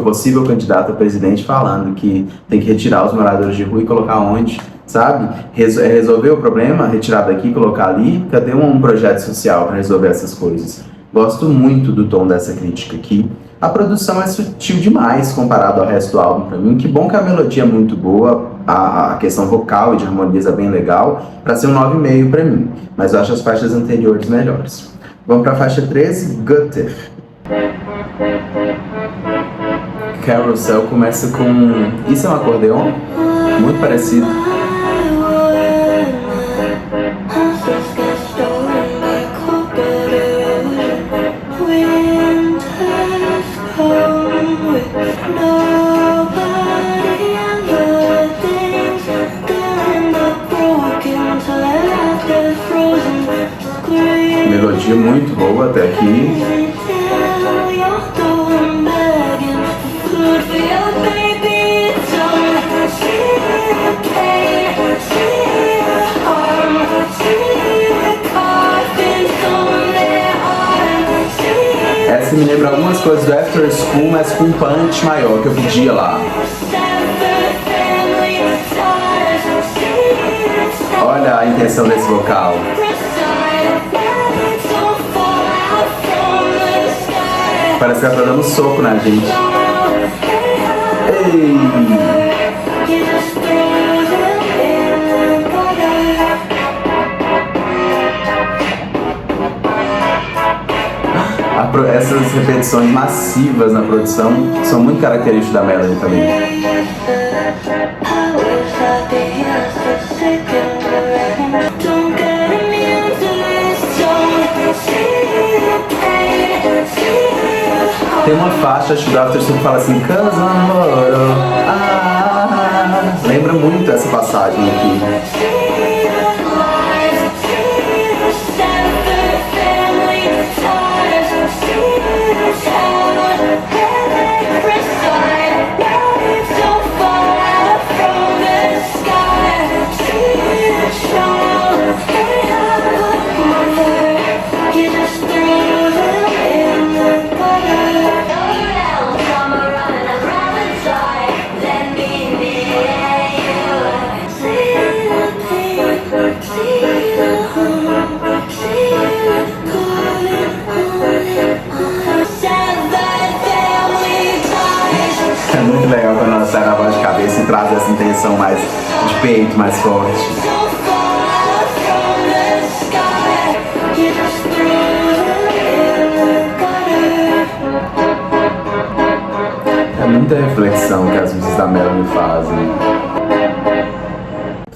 possível candidato a presidente falando que tem que retirar os moradores de rua e colocar onde, sabe? Resolver o problema, retirar daqui e colocar ali. Cadê um projeto social para resolver essas coisas? Gosto muito do tom dessa crítica aqui. A produção é sutil demais comparado ao resto do álbum para mim. Que bom que a melodia é muito boa, a questão vocal e de harmonias é bem legal, para ser um 9,5 para mim. Mas eu acho as faixas anteriores melhores. Vamos para a faixa 13, Gutter. Carousel começa com... Isso é um acordeon? Muito parecido. Melodia muito boa até aqui. Essa me lembra algumas coisas do After School, mas com um punch maior que eu pedia lá. Olha a intenção desse vocal. Parece que ela tá dando um soco na gente. Ei! Essas repetições massivas na produção são muito características da Melanie também. Tem uma faixa, acho que do After School que fala assim, "Cause amor, lembra muito essa passagem aqui. É muito legal quando ela sai na voz de cabeça e traz essa intenção mais de peito, mais forte. É muita reflexão que as músicas da Melanie fazem.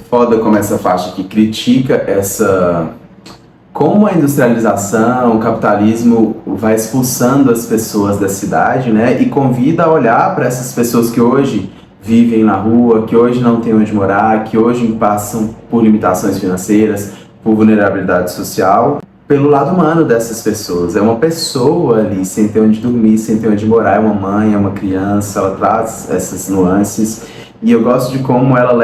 Foda como essa faixa que critica essa... Como a industrialização, o capitalismo vai expulsando as pessoas da cidade, né? E convida a olhar para essas pessoas que hoje vivem na rua, que hoje não têm onde morar, que hoje passam por limitações financeiras, por vulnerabilidade social, pelo lado humano dessas pessoas. É uma pessoa ali sem ter onde dormir, sem ter onde morar, é uma mãe, é uma criança, ela traz essas nuances. E eu gosto de como ela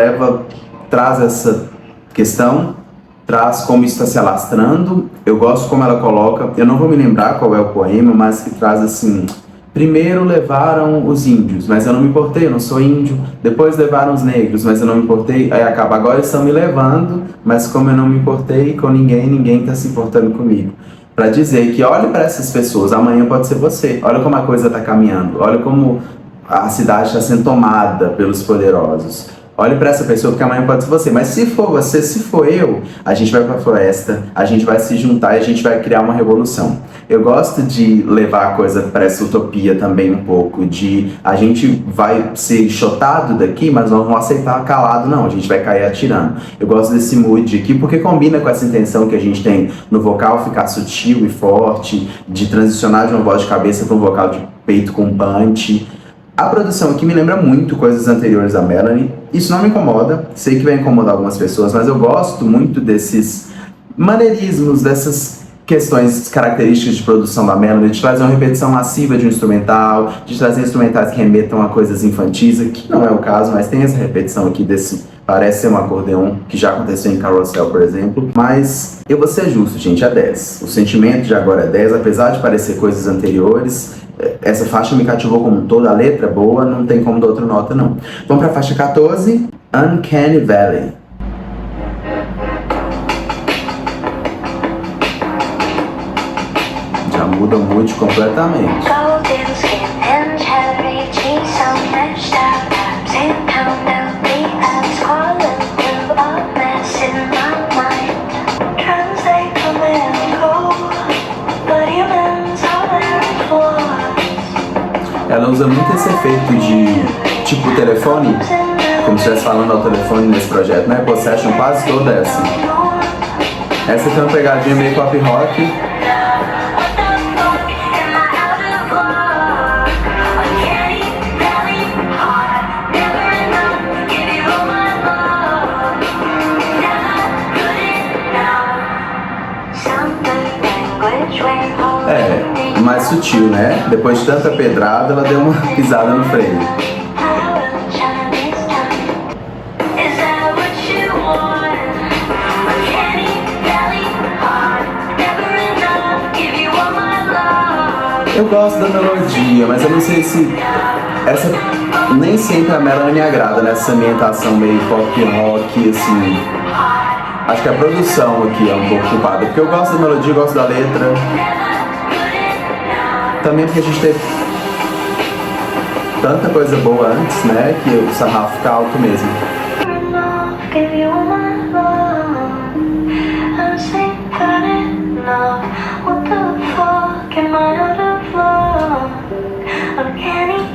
traz essa questão, traz como isso está se alastrando. Eu gosto como ela coloca, eu não vou me lembrar qual é o poema, mas que traz assim: primeiro levaram os índios, mas eu não me importei, eu não sou índio. Depois levaram os negros, mas eu não me importei. Aí acaba, agora estão me levando, mas como eu não me importei com ninguém, ninguém está se importando comigo. Para dizer que olhe para essas pessoas, amanhã pode ser você. Olha como a coisa está caminhando, olha como a cidade está sendo tomada pelos poderosos. Olhe para essa pessoa, porque amanhã pode ser você. Mas se for você, se for eu, a gente vai para a floresta, a gente vai se juntar e a gente vai criar uma revolução. Eu gosto de levar a coisa para essa utopia também um pouco, de a gente vai ser enxotado daqui, mas não vamos aceitar calado, não. A gente vai cair atirando. Eu gosto desse mood aqui, porque combina com essa intenção que a gente tem no vocal ficar sutil e forte, de transicionar de uma voz de cabeça para um vocal de peito com punch. A produção aqui me lembra muito coisas anteriores da Melanie. Isso não me incomoda, sei que vai incomodar algumas pessoas, mas eu gosto muito desses maneirismos, dessas questões características de produção da Melanie, de trazer uma repetição massiva de um instrumental, de trazer instrumentais que remetam a coisas infantis, que não é o caso, mas tem essa repetição aqui desse... Parece ser um acordeon, que já aconteceu em Carousel, por exemplo. Mas eu vou ser justo, gente, é 10. O sentimento de agora é 10, apesar de parecer coisas anteriores. Essa faixa me cativou como um todo, a letra é boa, não tem como dar outra nota, não. Vamos pra faixa 14, Uncanny Valley. Já muda o mood completamente. Golden skin and cherry cheese on mashed out abs and pound out the abs, crawling through a mess in my mind. Translate from and go, but humans are their flaws. Ela usa muito esse efeito de tipo telefone, como se estivesse falando ao telefone nesse projeto, né? Possession quase toda essa. Essa tem uma pegadinha meio pop rock. É, mais sutil, né? Depois de tanta pedrada, ela deu uma pisada no freio. Eu gosto da melodia, mas eu não sei se essa nem sempre a Melanie agrada nessa ambientação meio pop rock, assim. Acho que a produção aqui é um pouco culpada, porque eu gosto da melodia, eu gosto da letra. Também porque a gente teve tanta coisa boa antes, né, que o sarrafo fica alto mesmo.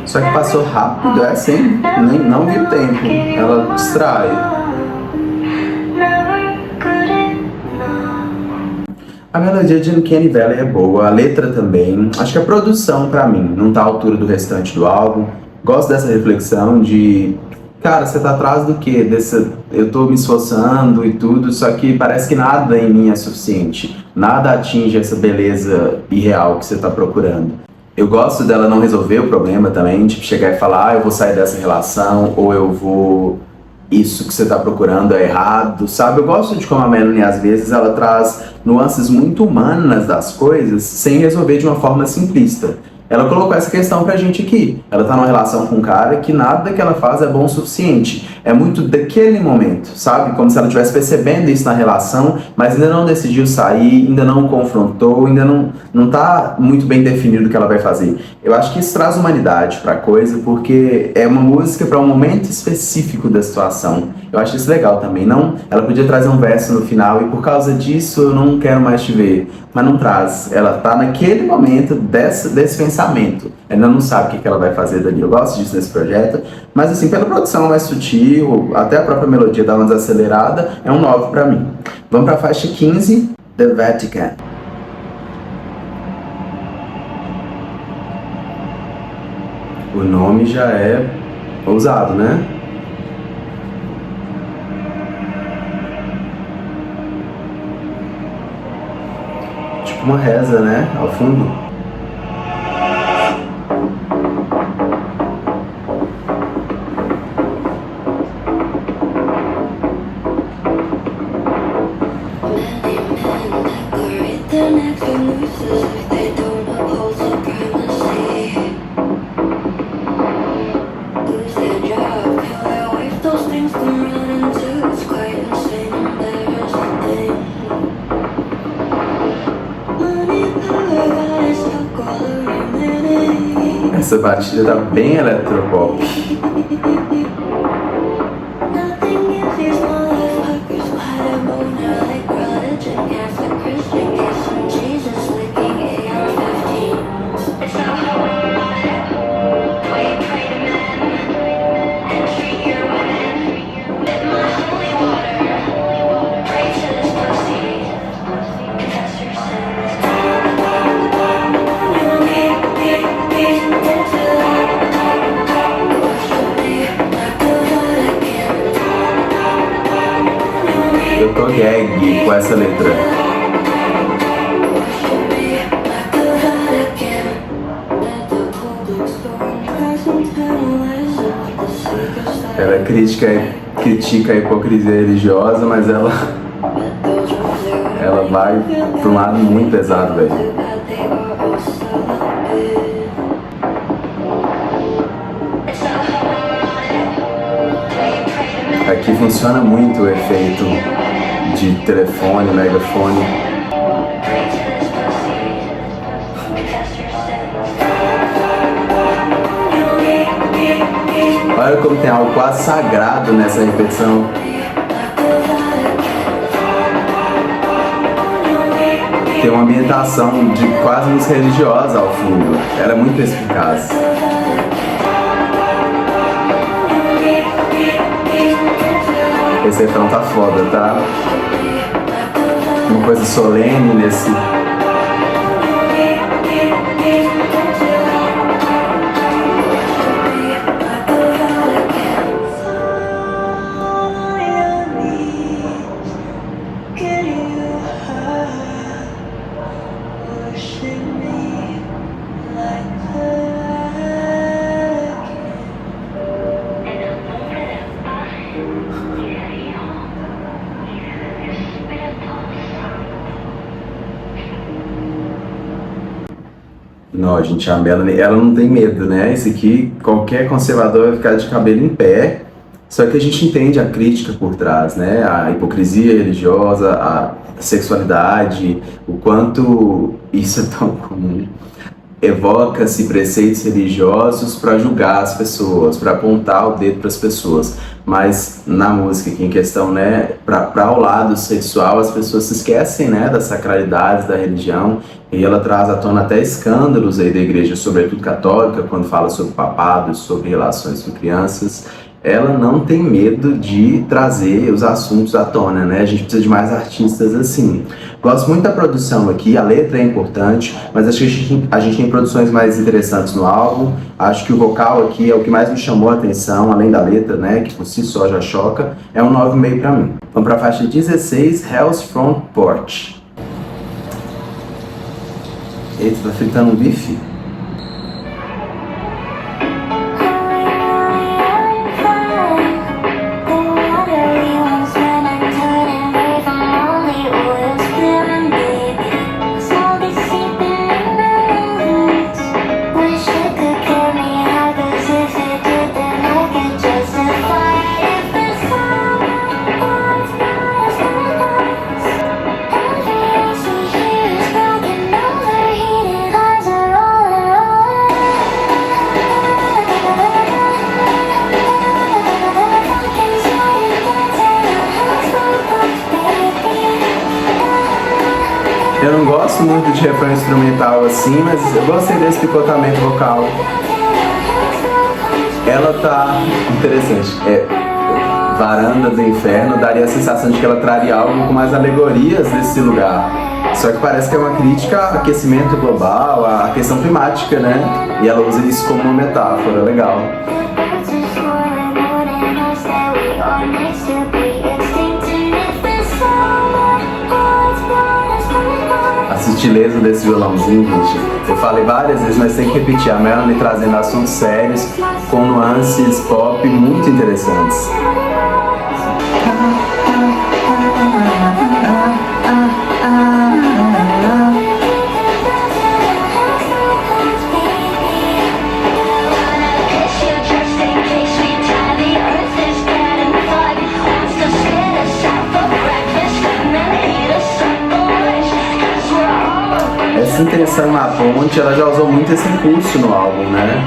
Só que passou rápido, é assim, não vi o tempo, ela distrai. A melodia de Uncanny Valley é boa, a letra também. Acho que a produção, pra mim, não tá à altura do restante do álbum. Gosto dessa reflexão de, cara, você tá atrás do quê? Eu tô me esforçando e tudo, só que parece que nada em mim é suficiente. Nada atinge essa beleza irreal que você tá procurando. Eu gosto dela não resolver o problema também, tipo, chegar e falar, eu vou sair dessa relação, ou eu vou... Isso que você tá procurando é errado, sabe? Eu gosto de como a Melanie, às vezes, ela traz nuances muito humanas das coisas, sem resolver de uma forma simplista. Ela colocou essa questão pra gente aqui. Ela tá numa relação com um cara que nada que ela faz é bom o suficiente. É muito daquele momento, sabe? Como se ela estivesse percebendo isso na relação, mas ainda não decidiu sair, ainda não confrontou, ainda não tá muito bem definido o que ela vai fazer. Eu acho que isso traz humanidade pra coisa, porque é uma música para um momento específico da situação. Eu acho isso legal também. Não, ela podia trazer um verso no final e por causa disso eu não quero mais te ver. Mas não traz. Ela tá naquele momento desse pensamento. Ainda não sabe o que ela vai fazer dali. Eu gosto disso nesse projeto. Mas assim, pela produção mais sutil, até a própria melodia dá uma desacelerada, é um 9 pra mim. Vamos pra faixa 15, The Vatican. O nome já é ousado, né? Tipo uma reza, né? Ao fundo. Essa batida tá bem eletropop. Eu tô gag com essa letra. Ela critica a hipocrisia religiosa, mas ela vai pra um lado muito pesado, velho. Aqui funciona muito o efeito de telefone, megafone. Olha como tem algo quase sagrado nessa repetição. Tem uma ambientação de quase música religiosa ao fundo. Ela é muito eficaz. Esse refrão tá foda, tá? Uma coisa solene nesse... Não, gente, a Melanie, ela não tem medo, né? Esse aqui, qualquer conservador vai ficar de cabelo em pé. Só que a gente entende a crítica por trás, né? A hipocrisia religiosa, a sexualidade, o quanto isso é tão comum. Evoca-se preceitos religiosos para julgar as pessoas, para apontar o dedo para as pessoas. Mas na música aqui em questão, né, para o lado sexual, as pessoas se esquecem, né, das sacralidades da religião, e ela traz à tona até escândalos aí da igreja, sobretudo católica, quando fala sobre papados, sobre relações com crianças. ela não tem medo de trazer os assuntos à tona, né? A gente precisa de mais artistas assim. Gosto muito da produção aqui, a letra é importante, mas acho que a gente tem produções mais interessantes no álbum. Acho que o vocal aqui é o que mais me chamou a atenção, além da letra, né? Que por si só já choca. É um 9,5 pra mim. Vamos pra faixa 16, Hell's Front Porch. Eita, tá fritando um bife? Eu não gosto muito de refrão instrumental assim, mas eu gostei desse picotamento vocal. Ela tá interessante. Varanda do Inferno daria a sensação de que ela traria algo com mais alegorias desse lugar. Só que parece que é uma crítica ao aquecimento global, à questão climática, né? E ela usa isso como uma metáfora, legal. A sutileza desse violãozinho, gente, eu falei várias vezes, mas tem que repetir. A Melanie trazendo assuntos sérios com nuances pop muito interessantes. Essa intenção na ponte, ela já usou muito esse recurso no álbum, né?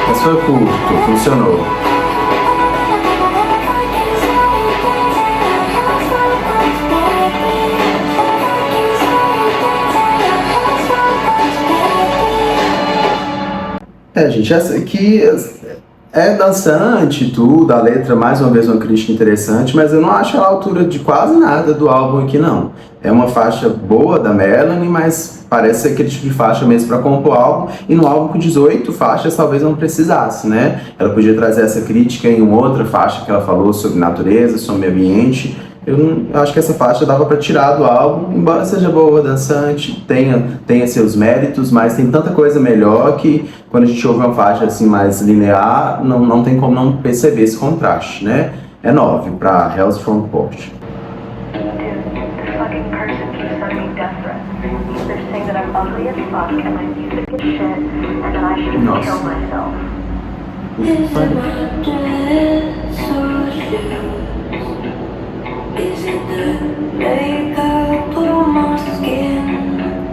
Mas foi curto, funcionou. Gente, essa aqui é dançante e tudo, a letra, mais uma vez, uma crítica interessante, mas eu não acho ela à altura de quase nada do álbum aqui, não. É uma faixa boa da Melanie, mas parece ser aquele tipo de faixa mesmo para compor o álbum, e no álbum com 18 faixas talvez não precisasse, né? Ela podia trazer essa crítica em uma outra faixa que ela falou sobre natureza, sobre meio ambiente. Eu acho que essa faixa dava para tirar do álbum, embora seja boa, dançante, tenha seus méritos, mas tem tanta coisa melhor que quando a gente ouve uma faixa assim mais linear, não tem como não perceber esse contraste, né? É 9 para Hell's Front Porch. Nossa.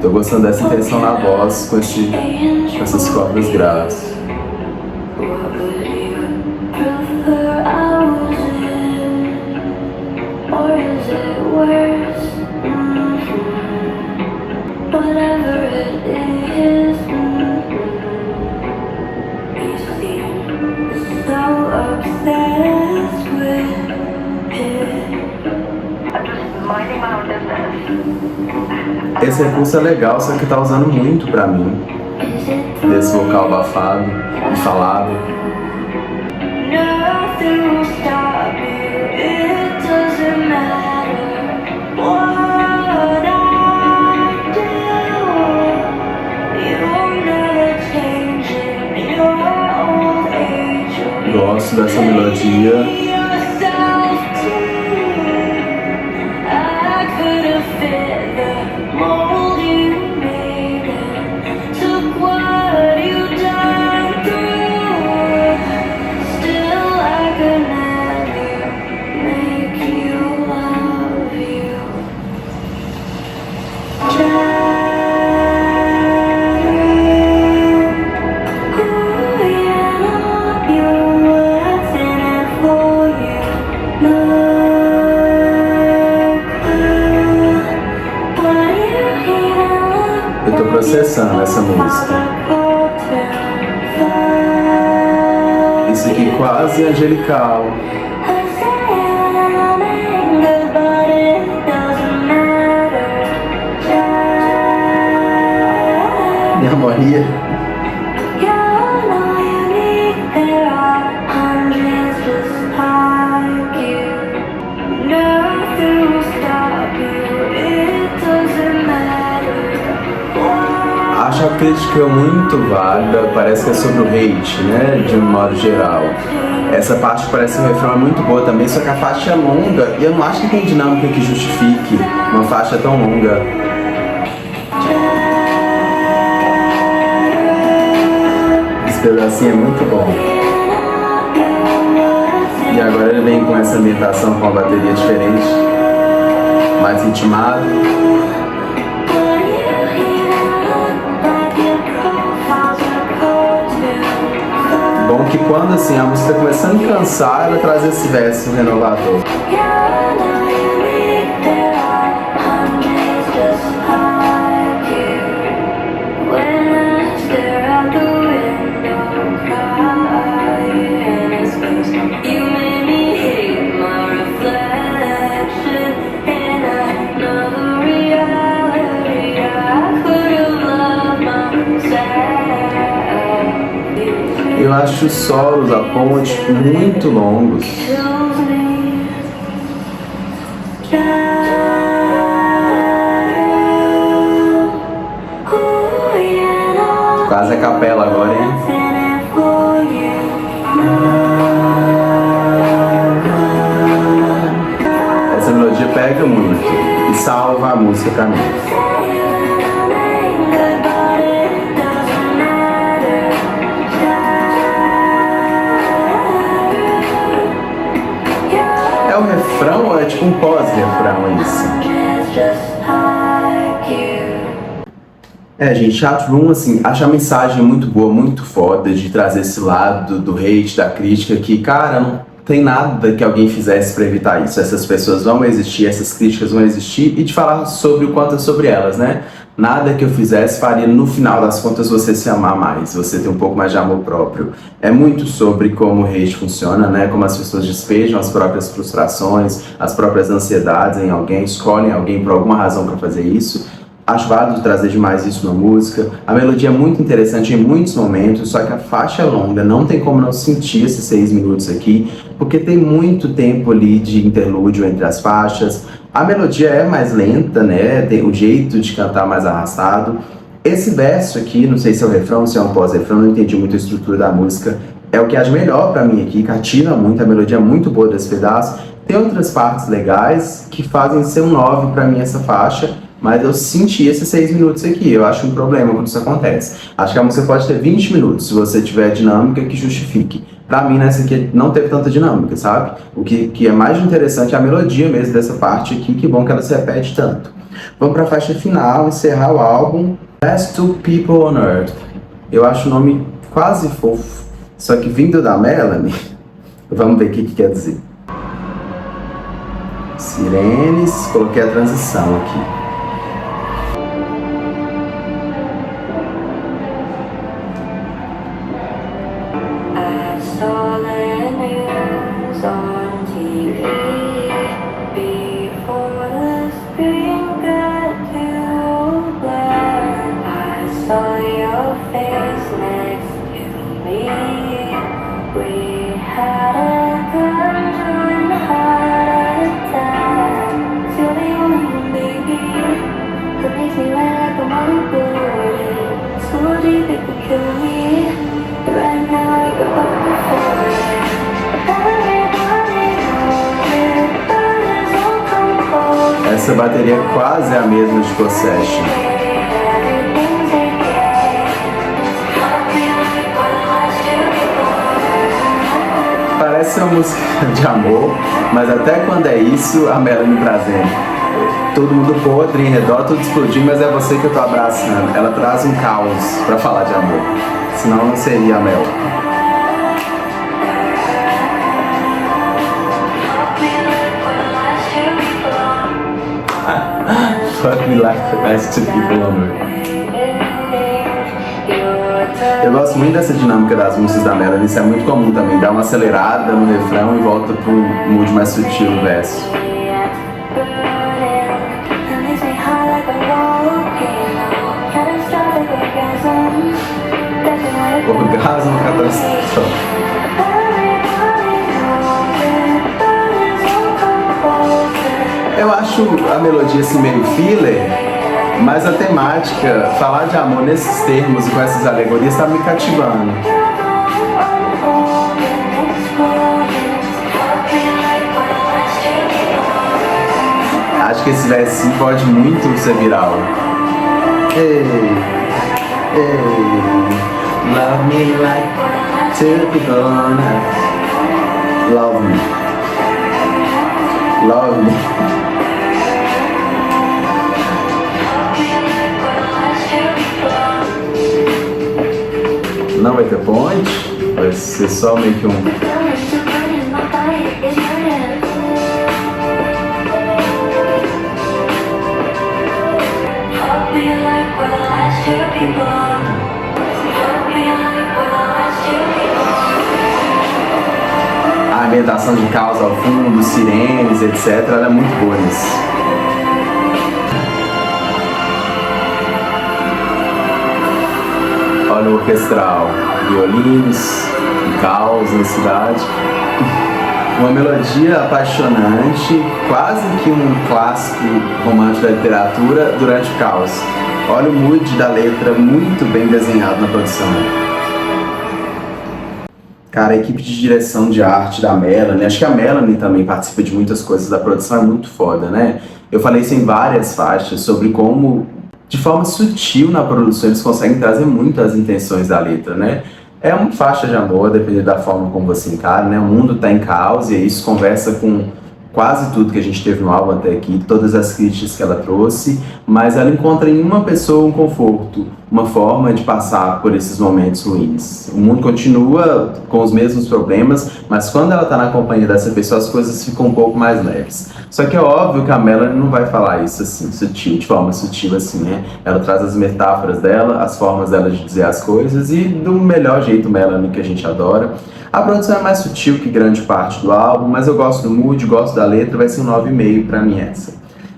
Tô gostando dessa intenção na voz com essas cordas graves. Esse recurso é legal, só que tá usando muito pra mim. Desse vocal abafado e falado. Gosto dessa melodia. For música. Isso aqui quase angelical. Minha harmonia. Acho a crítica muito válida, parece que é sobre o hate, né, de um modo geral. Essa parte parece que o refrão é muito boa também, só que a faixa é longa e eu não acho que tem dinâmica que justifique uma faixa tão longa. Esse pedacinho é muito bom. E agora ele vem com essa ambientação com uma bateria diferente, mais ritmado. Bom que quando assim a música tá começando a cansar, ela traz esse verso renovador. Eu acho os solos, a ponte, muito longos. Quase a capela agora, hein? Essa melodia pega muito e salva a música pra mim. É o refrão ou é tipo um pós-refrão isso? Gente, Chat Room, assim, acho a mensagem muito boa, muito foda de trazer esse lado do hate, da crítica, que, cara, não tem nada que alguém fizesse pra evitar isso. Essas pessoas vão existir, essas críticas vão existir, e de falar sobre o quanto é sobre elas, né? Nada que eu fizesse faria, no final das contas, você se amar mais, você ter um pouco mais de amor próprio. É muito sobre como o hate funciona, né? Como as pessoas despejam as próprias frustrações, as próprias ansiedades em alguém, escolhem alguém por alguma razão para fazer isso. Acho válido trazer demais isso na música. A melodia é muito interessante em muitos momentos, só que a faixa é longa, não tem como não sentir esses 6 minutos aqui, porque tem muito tempo ali de interlúdio entre as faixas. A melodia é mais lenta, né? Tem o jeito de cantar mais arrastado. Esse verso aqui, não sei se é o refrão, se é um pós-refrão, não entendi muito a estrutura da música. É o que age melhor pra mim aqui, cativa muito, a melodia é muito boa desse pedaço. Tem outras partes legais que fazem ser um 9 pra mim essa faixa, mas eu senti esses 6 minutos aqui, eu acho um problema quando isso acontece. Acho que a música pode ter 20 minutos, se você tiver dinâmica que justifique. Pra mim, nessa aqui não teve tanta dinâmica, sabe? O que é mais interessante é a melodia mesmo dessa parte aqui, que bom que ela se repete tanto. Vamos pra faixa final, encerrar o álbum. Best Two People on Earth. Eu acho o nome quase fofo, só que vindo da Melanie, vamos ver o que quer dizer. Sirenes, coloquei a transição aqui. Essa bateria quase é a mesma de Possession. Parece uma música de amor, mas até quando é isso, a Melanie trazendo. Todo mundo podre em redor, tudo explodindo, mas é você que eu tô abraçando. Ela traz um caos pra falar de amor, senão não seria a Mel. Fuck me like the best two people on earth. Eu gosto muito dessa dinâmica das músicas da Melanie, isso é muito comum também, dá uma acelerada no refrão e volta para um mood mais sutil no verso. Orgasmo catastrófico. Eu acho a melodia assim meio filler, mas a temática, falar de amor nesses termos e com essas alegorias está me cativando. Acho que esse verso pode muito ser viral. Hey, hey, love me like to be gone. Love me. Love me. Não vai ter ponte, vai ser só meio que a ambientação de caos ao fundo, sirenes, etc. Ela é muito boa nisso. Olha o orquestral, violinos, caos na cidade. Uma melodia apaixonante, quase que um clássico romântico da literatura durante o caos. Olha o mood da letra, muito bem desenhado na produção. Cara, a equipe de direção de arte da Melanie, acho que a Melanie também participa de muitas coisas da produção, é muito foda, né? Eu falei isso em várias faixas sobre como, de forma sutil na produção, eles conseguem trazer muito as intenções da letra, né? É uma faixa de amor, dependendo da forma como você encara, né? O mundo tá em caos e isso conversa com quase tudo que a gente teve no álbum até aqui, todas as críticas que ela trouxe, mas ela encontra em uma pessoa um conforto, uma forma de passar por esses momentos ruins. O mundo continua com os mesmos problemas, mas quando ela tá na companhia dessa pessoa, as coisas ficam um pouco mais leves. Só que é óbvio que a Melanie não vai falar isso assim, sutil, de forma sutil assim, né? Ela traz as metáforas dela, as formas dela de dizer as coisas e do melhor jeito Melanie que a gente adora. A produção é mais sutil que grande parte do álbum, mas eu gosto do mood, gosto da letra, vai ser um 9,5 pra mim essa.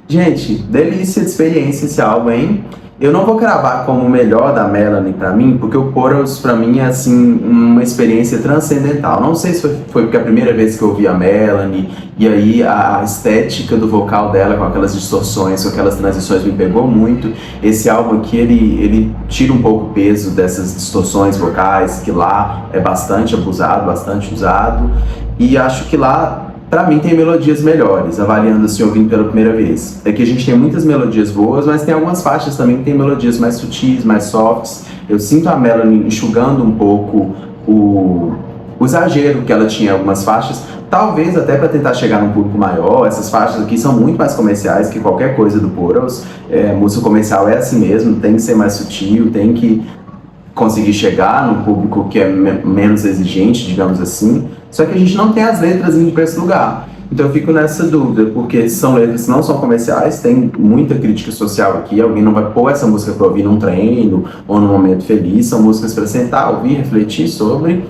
Gente, delícia de experiência esse álbum, hein? Eu não vou cravar como o melhor da Melanie pra mim, porque o Portals pra mim é assim, uma experiência transcendental. Não sei se foi porque a primeira vez que eu ouvi a Melanie, e aí a estética do vocal dela com aquelas distorções, com aquelas transições me pegou muito. Esse álbum aqui, ele tira um pouco o peso dessas distorções vocais, que lá é bastante abusado, bastante usado, e acho que lá, pra mim, tem melodias melhores, avaliando assim, ouvindo pela primeira vez. Aqui a gente tem muitas melodias boas, mas tem algumas faixas também que tem melodias mais sutis, mais softs. Eu sinto a Melanie enxugando um pouco o exagero que ela tinha em algumas faixas, talvez até para tentar chegar num público maior. Essas faixas aqui são muito mais comerciais que qualquer coisa do Portals. Música comercial é assim mesmo, tem que ser mais sutil, tem que conseguir chegar num público que é menos exigente, digamos assim. Só que a gente não tem as letras indo para esse lugar. Então eu fico nessa dúvida, porque são letras que não são comerciais, tem muita crítica social aqui, alguém não vai pôr essa música para ouvir num treino ou num momento feliz, são músicas para sentar, ouvir, refletir sobre.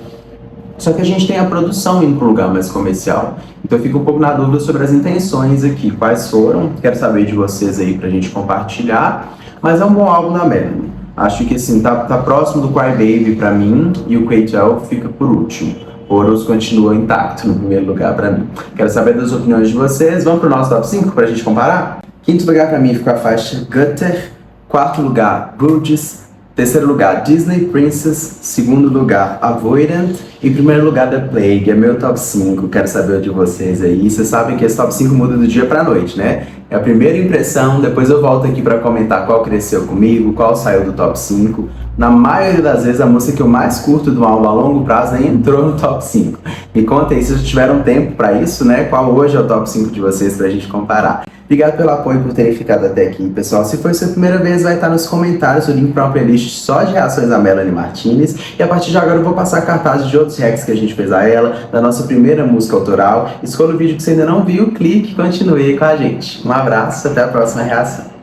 Só que a gente tem a produção indo para um lugar mais comercial. Então eu fico um pouco na dúvida sobre as intenções aqui, quais foram, quero saber de vocês aí pra gente compartilhar. Mas é um bom álbum da Melanie. Acho que assim, tá próximo do Cry Baby pra mim, e o K-12 fica por último. Portals continua intacto no primeiro lugar pra mim. Quero saber das opiniões de vocês. Vamos pro nosso top 5 pra gente comparar? Quinto lugar pra mim ficou a faixa Gutter. Quarto lugar, Bridges. Terceiro lugar, Disney Princess. Segundo lugar, Avoidant. E primeiro lugar, The Plague. É meu top 5. Quero saber de vocês aí. Vocês sabem que esse top 5 muda do dia pra noite, né? É a primeira impressão. Depois eu volto aqui pra comentar qual cresceu comigo, qual saiu do top 5. Na maioria das vezes, a música que eu mais curto do álbum a longo prazo nem entrou no top 5. Me contem se vocês tiveram tempo pra isso, né? Qual hoje é o top 5 de vocês pra gente comparar. Obrigado pelo apoio, por terem ficado até aqui, pessoal. Se foi sua primeira vez, vai estar nos comentários o link para uma playlist só de reações a Melanie Martinez. E a partir de agora eu vou passar cartazes de outros reacts que a gente fez a ela, da nossa primeira música autoral. Escolha o vídeo que você ainda não viu, clique e continue aí com a gente. Um abraço, até a próxima reação.